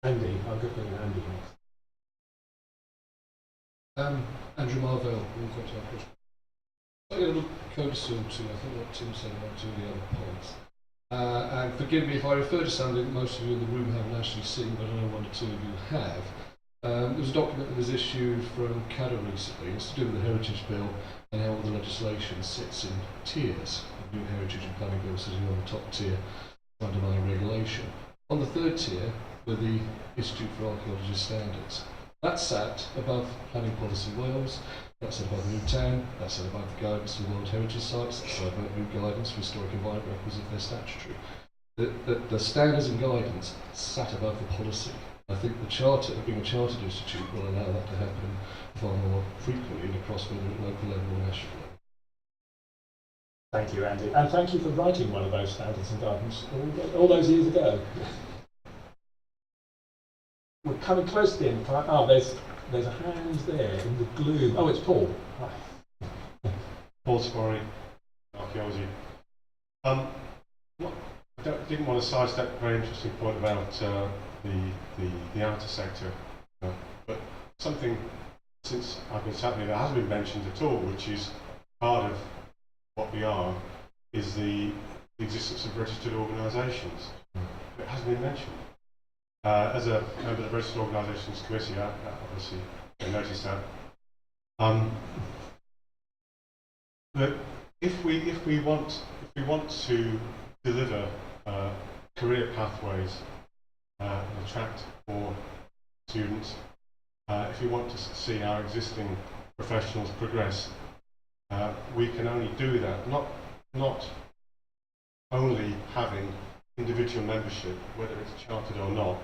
Andy, I'll go with Andy next. Andrew Marvell, I get a little codicil to, I think, what Tim said about two of the other points. And forgive me if I refer to something that most of you in the room haven't actually seen, but I know one or two of you have. There was a document that was issued from CADA recently. It's to do with the Heritage Bill and how all the legislation sits in tiers. The new Heritage and Planning Bill sitting on the top tier of underlying regulation. On the third tier were the Institute for Archaeology Standards. That sat above Planning Policy Wales, that's above Newtown, that's above the guidance of World Heritage Sites, that's above new guidance for historic environment records if they're statutory. The standards and guidance sat above the policy. I think the charter, being a chartered institute, will allow that to happen far more frequently and across whether at local level or national level. Thank you, Andy. And thank you for writing one of those standards and guidance all those years ago. We're coming close to the end. Oh, there's a hand there in the gloom. Oh, it's Paul. Paul Squarry, Archaeology. I didn't want to sidestep a very interesting point about the outer sector, but something since I've been sat here that hasn't been mentioned at all, which is part of what we are, is the existence of registered organisations. It hasn't been mentioned. As a member of the Registered Organisations Committee, I obviously noticed that. That if we want to deliver career pathways and attract more students, if we want to see our existing professionals progress, we can only do that not only having individual membership, whether it's chartered or not,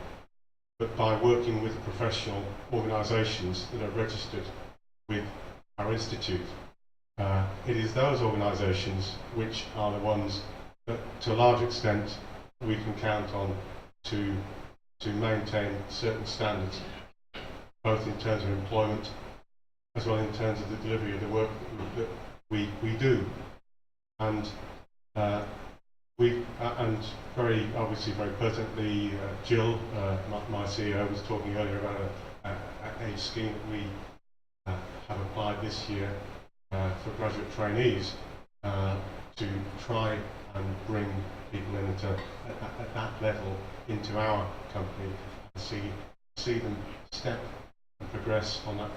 but by working with professional organisations that are registered with our institute. It is those organisations which are the ones that, to a large extent, we can count on to maintain certain standards, both in terms of employment as well in terms of the delivery of the work that we do. And and very obviously, very pertinently, Jill, my CEO, was talking earlier about a scheme that we have applied this year for graduate trainees, to try and bring people in at that level into our company and see them step and progress on that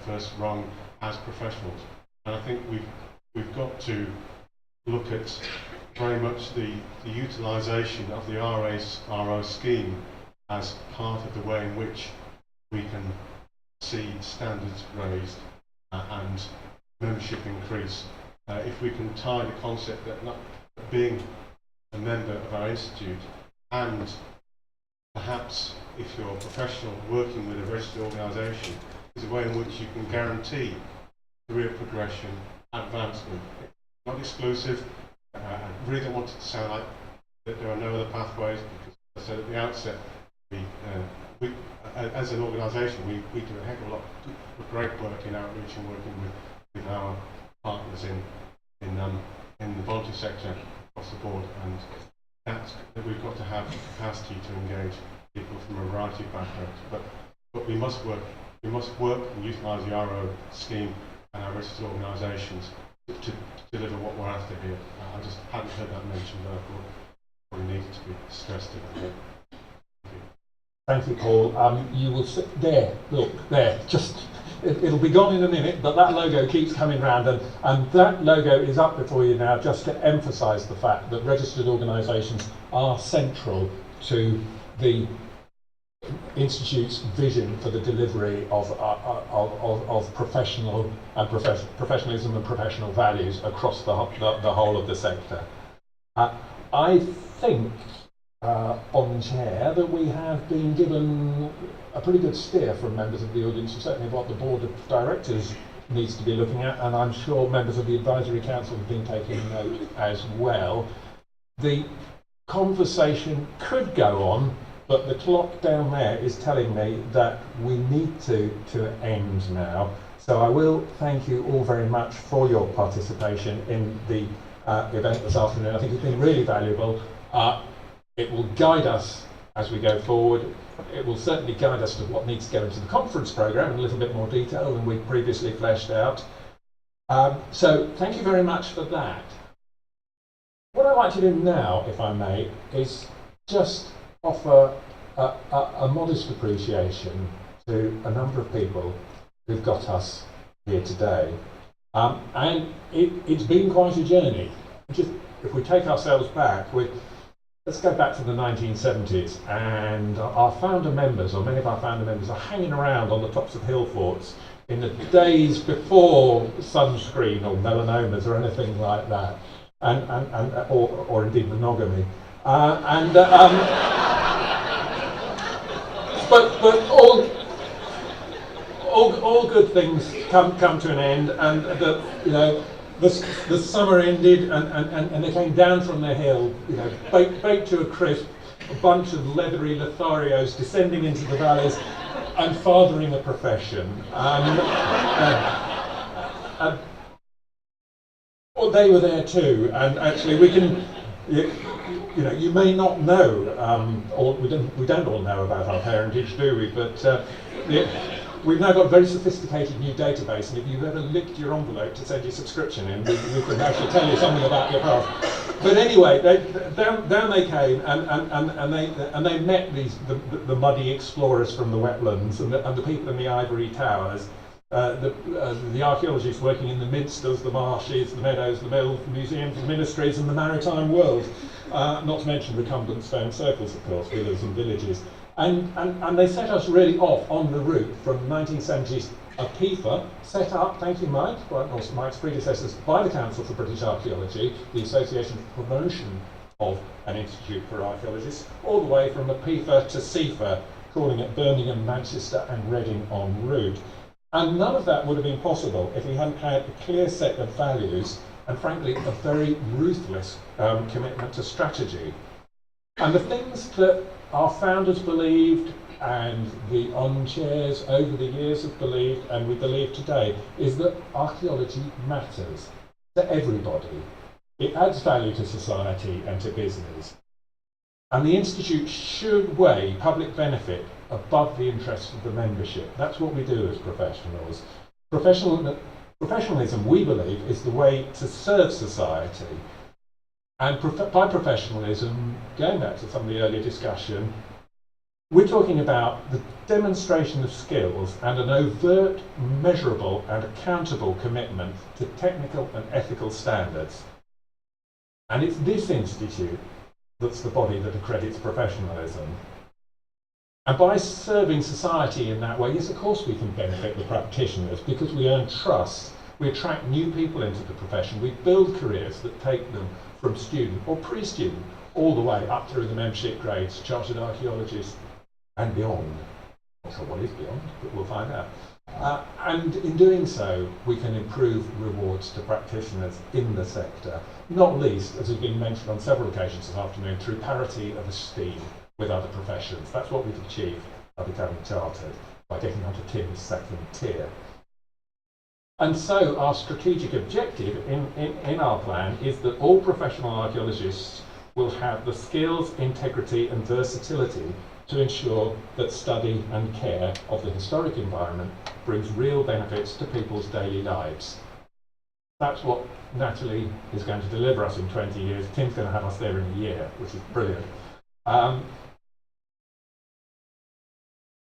first rung as professionals. And I think we've got to look at very much the utilisation of the RO scheme as part of the way in which we can see standards raised and membership increase. If we can tie the concept that being a member of our institute and perhaps if you're a professional working with a registered organisation is a way in which you can guarantee career progression and advancement. Not exclusive. I really don't want it to sound like that there are no other pathways, because as I said at the outset, we as an organisation we do a heck of a lot of great work in outreach and working with our partners in the voluntary sector across the board, and that we've got to have the capacity to engage people from a variety of backgrounds. But we must work and utilise the RO scheme and our registered organisations to deliver what we're after here. I just hadn't heard that mentioned, but I thought it probably needed to be stressed a bit. Thank you, Paul. You will sit there, look, there, just, it'll be gone in a minute, but that logo keeps coming round, and that logo is up before you now just to emphasise the fact that registered organisations are central to the Institute's vision for the delivery of professionalism and professional values across the whole of the sector. I think, on chair, that we have been given a pretty good steer from members of the audience, and certainly what the board of directors needs to be looking at, and I'm sure members of the advisory council have been taking note as well. The conversation could go on, but the clock down there is telling me that we need to end now. So I will thank you all very much for your participation in the event this afternoon. I think it's been really valuable. It will guide us as we go forward. It will certainly guide us to what needs to go into the conference programme in a little bit more detail than we previously fleshed out. So thank you very much for that. What I'd like to do now, if I may, is just offer a modest appreciation to a number of people who've got us here today. And it's been quite a journey. Just if we take ourselves back, let's go back to the 1970s, and our founder members, or many of our founder members, are hanging around on the tops of hill forts in the days before sunscreen or melanomas or anything like that, or indeed monogamy. But all good things come to an end, and the summer ended, and they came down from the hill, baked to a crisp, a bunch of leathery Lotharios descending into the valleys and fathering a profession. Well, they were there too, and actually we can. You may not know, or we don't all know about our parentage, do we? But we've now got a very sophisticated new database, and if you've ever licked your envelope to send your subscription in, we can actually tell you something about your past. But anyway, down they came, and they met the muddy explorers from the wetlands and the people in the ivory towers. The archaeologists working in the minsters, the marshes, the meadows, the mills, the museums, the ministries, and the maritime world. Not to mention recumbent stone circles, of course, villas and villages. And they set us really off on the route from 1970s. APIFA, set up, thank you Mike, or Mike's predecessors, by the Council for British Archaeology, the Association for Promotion of an Institute for Archaeologists, all the way from APIFA to CIFA, calling it Birmingham, Manchester and Reading en route. And none of that would have been possible if we hadn't had a clear set of values and, frankly, a very ruthless commitment to strategy. And the things that our founders believed and the on-chairs over the years have believed, and we believe today, is that archaeology matters to everybody. It adds value to society and to business. And the Institute should weigh public benefit above the interests of the membership. That's what we do as professionals. Professionalism, we believe, is the way to serve society. And by professionalism, going back to some of the earlier discussion, we're talking about the demonstration of skills and an overt, measurable and accountable commitment to technical and ethical standards. And it's this institute that's the body that accredits professionalism. And by serving society in that way, yes, of course we can benefit the practitioners because we earn trust. We attract new people into the profession. We build careers that take them from student or pre-student all the way up through the membership grades, chartered archaeologists and beyond. Not sure what is beyond, but we'll find out. And in doing so, we can improve rewards to practitioners in the sector, not least, as has been mentioned on several occasions this afternoon, through parity of esteem with other professions. That's what we've achieved by becoming chartered, by getting onto Tim's second tier. And so our strategic objective in our plan is that all professional archaeologists will have the skills, integrity and versatility to ensure that study and care of the historic environment brings real benefits to people's daily lives. That's what Natalie is going to deliver us in 20 years. Tim's going to have us there in a year, which is brilliant.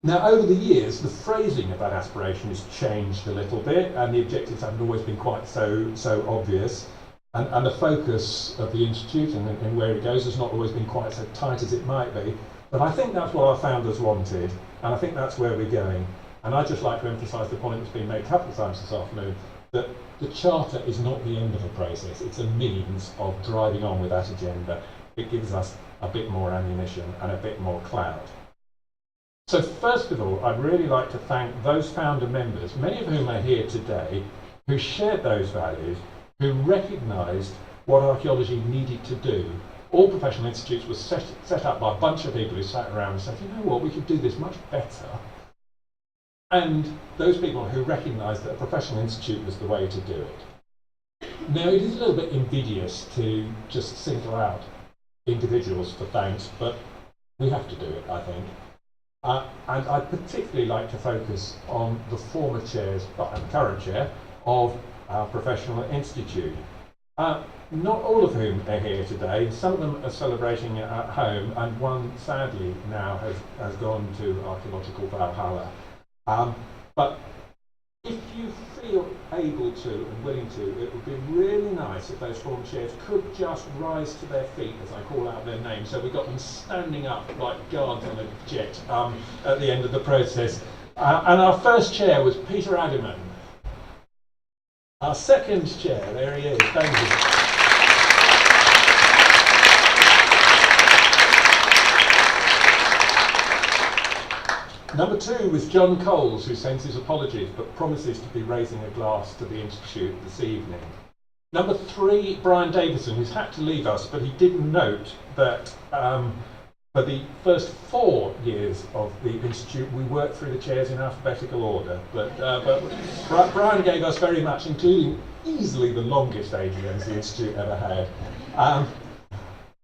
Now, over the years, the phrasing of that aspiration has changed a little bit, and the objectives haven't always been quite so obvious. And the focus of the Institute and where it goes has not always been quite so tight as it might be. But I think that's what our founders wanted, and I think that's where we're going. And I'd just like to emphasise the point that's been made a couple of times this afternoon, that the Charter is not the end of a process. It's a means of driving on with that agenda. It gives us a bit more ammunition and a bit more clout. So first of all, I'd really like to thank those founder members, many of whom are here today, who shared those values, who recognised what archaeology needed to do. All professional institutes were set up by a bunch of people who sat around and said, you know what, we could do this much better. And those people who recognised that a professional institute was the way to do it. Now, it is a little bit invidious to just single out individuals for thanks, but we have to do it, I think. And I'd particularly like to focus on the former chairs, and current chair, of our professional institute. Not all of whom are here today. Some of them are celebrating at home, and one, sadly, now has gone to archaeological Valhalla. But if you feel able to and willing to, it would be really nice if those former chairs could just rise to their feet as I call out their names. So we got them standing up like guards on a jet at the end of the process. And our first chair was Peter Adiman. Our second chair, there he is, thank you. Number 2 was John Coles, who sends his apologies but promises to be raising a glass to the Institute this evening. Number 3, Brian Davison, who's had to leave us, but he did note that for the first 4 years of the Institute, we worked through the chairs in alphabetical order. But Brian gave us very much, including easily the longest AGMs the Institute ever had.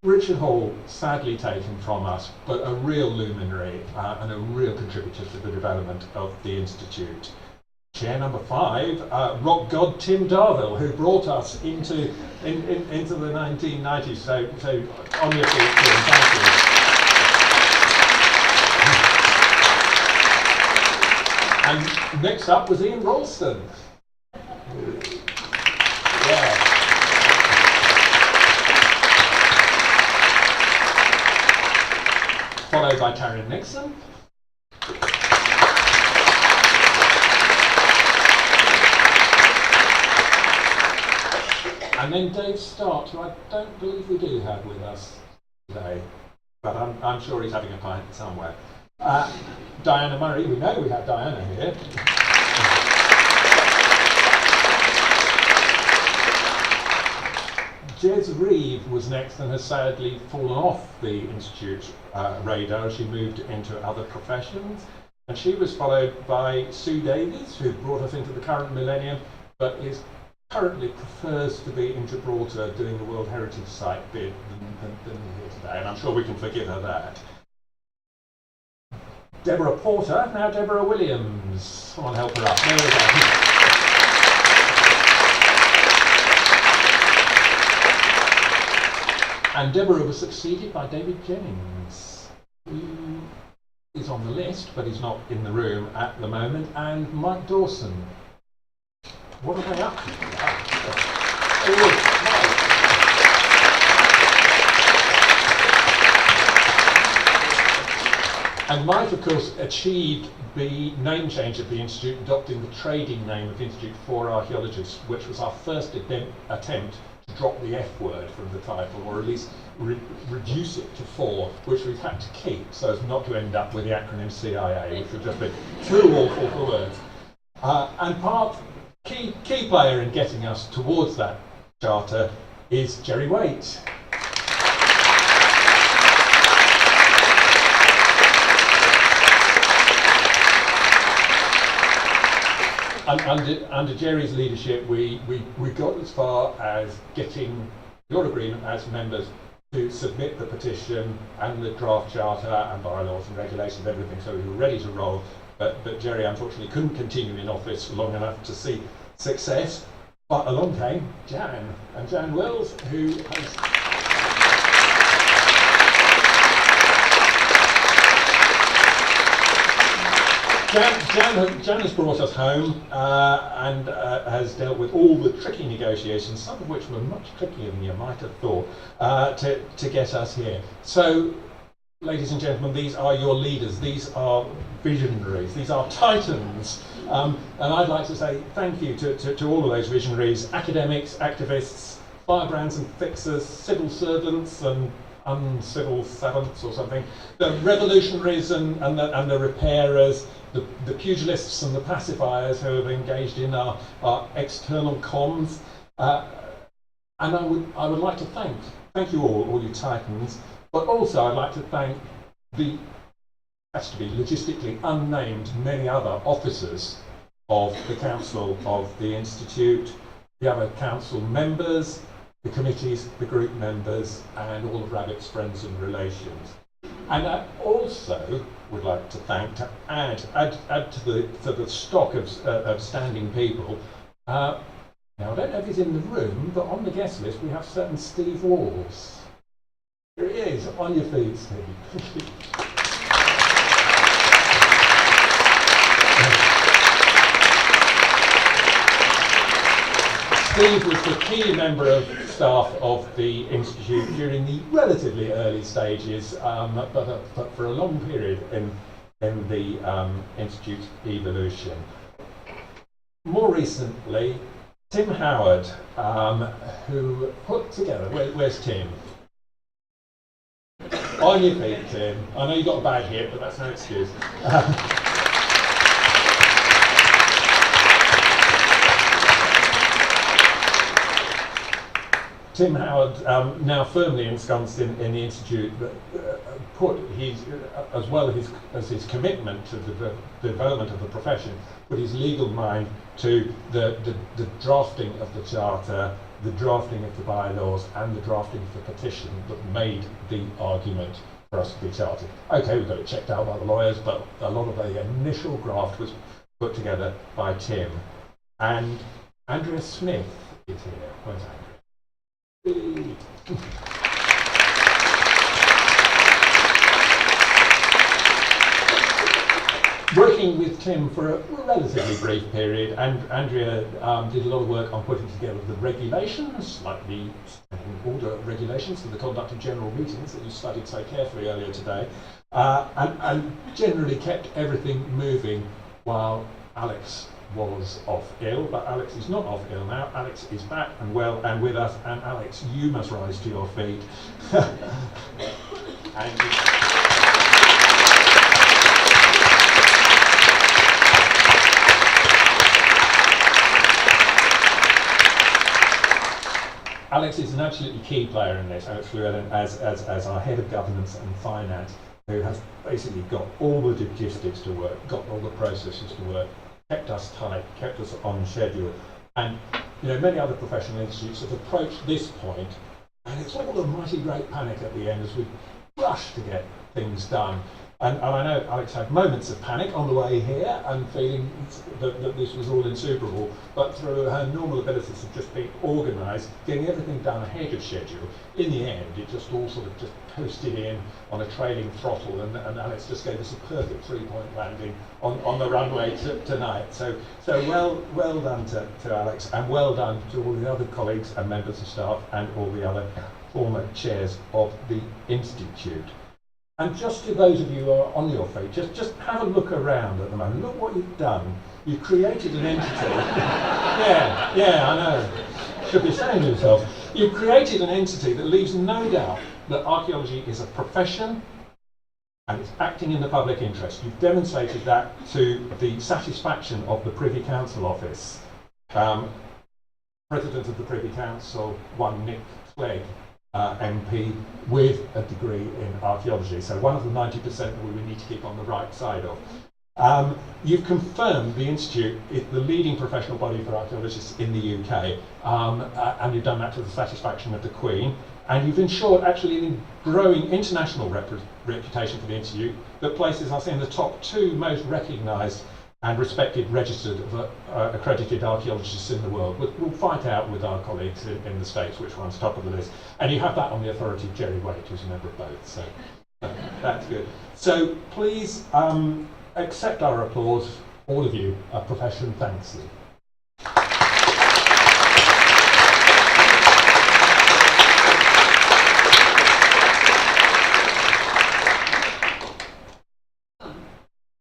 Richard Hall, sadly taken from us, but a real luminary and a real contributor to the development of the Institute. Chair number 5, rock god Tim Darvill, who brought us into the 1990s. So on your feet, Tim, thank you. And next up was Ian Ralston. Yeah. Followed by Taryn Nixon. And then Dave Stark, who I don't believe we do have with us today, but I'm sure he's having a pint somewhere. Diana Murray, we know we have Diana here. Jez Reeve was next and has sadly fallen off the Institute's radar as she moved into other professions. And she was followed by Sue Davies, who brought us into the current millennium, but currently prefers to be in Gibraltar doing the World Heritage Site bid than here today, and I'm sure we can forgive her that. Deborah Porter, now Deborah Williams. Someone help her up. There we go. And Deborah was succeeded by David Jennings, who is on the list, but he's not in the room at the moment, and Mike Dawson. What are they up to? And Mike, of course, achieved the name change of the Institute, adopting the trading name of the Institute for Archaeologists, which was our first attempt to drop the F word from the title, or at least reduce it to 4, which we've had to keep so as not to end up with the acronym CIA, which would just be too awful for words. And key player in getting us towards that charter is Jerry Waite. Under Jerry's leadership, we got as far as getting your agreement as members to submit the petition and the draft charter and bylaws and regulations, everything, so we were ready to roll. But Jerry unfortunately couldn't continue in office long enough to see success. But along came Jan, and Jan Wells, who has... Jan has brought us home and has dealt with all the tricky negotiations, some of which were much trickier than you might have thought, to get us here. So, ladies and gentlemen, these are your leaders, these are visionaries, these are titans. And I'd like to say thank you to all of those visionaries, academics, activists, firebrands and fixers, civil servants and uncivil savants or something, the revolutionaries and the repairers, the pugilists and the pacifiers who have engaged in our external comms. And I would like to thank you all you titans, but also I'd like to thank the, has to be logistically unnamed, many other officers of the Council of the Institute, the other council members, the committees, the group members, and all of Rabbit's friends and relations. And I also would like to thank, to add to the stock of standing people. Now, I don't know if he's in the room, but on the guest list we have certain Steve Walls. Here he is, on your feet, Steve. Steve was the key member of staff of the Institute during the relatively early stages, but for a long period in the Institute's evolution. More recently, Tim Howard, who put together, where's Tim? On your feet, Tim. I know you've got a bad hip, but that's no excuse. Tim Howard, now firmly ensconced in the Institute, put his, as well as his commitment to the development of the profession, put his legal mind to the drafting of the charter, the drafting of the bylaws, and the drafting of the petition that made the argument for us to be chartered. Okay, we got it checked out by the lawyers, but a lot of the initial draft was put together by Tim. And Andrea Smith is here. Where's Andrea? Working with Tim for a relatively brief period, and Andrea did a lot of work on putting together the regulations, like the standing order regulations for the conduct of general meetings that you studied so carefully earlier today, and generally kept everything moving while Alex was off ill, but Alex is not off ill now. Alex is back and well and with us, and Alex, you must rise to your feet. Alex is an absolutely key player in this, Alex Llewellyn, as our head of governance and finance, who has basically got all the logistics to work, got all the processes to work, kept us tight, kept us on schedule. And many other professional institutes have approached this point, and it's all a mighty great panic at the end as we rush to get things done. And I know Alex had moments of panic on the way here and feeling that this was all insuperable, but through her normal abilities of just being organised, getting everything done ahead of schedule, in the end it just all sort of just posted in on a trailing throttle, and Alex just gave us a perfect three-point landing on the runway tonight. So well done to Alex, and well done to all the other colleagues and members of staff and all the other former chairs of the Institute. And just to those of you who are on your feet, just have a look around at the moment. Look what you've done. You've created an entity. yeah, I know. Should be saying to yourself. You've created an entity that leaves no doubt that archaeology is a profession and it's acting in the public interest. You've demonstrated that to the satisfaction of the Privy Council office. President of the Privy Council, one Nick Clegg, MP, with a degree in archaeology. So one of the 90% that we need to keep on the right side of. You've confirmed the Institute is the leading professional body for archaeologists in the UK, and you've done that to the satisfaction of the Queen. And you've ensured actually a growing international reputation for the Institute that places us in the top 2 most recognised and respected registered accredited archaeologists in the world. We'll fight out with our colleagues in the States which one's top of the list. And you have that on the authority of Jerry Waite, who's a member of both. So that's good. So please accept our applause, all of you. A profession thanks you.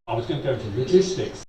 I was going to go to logistics.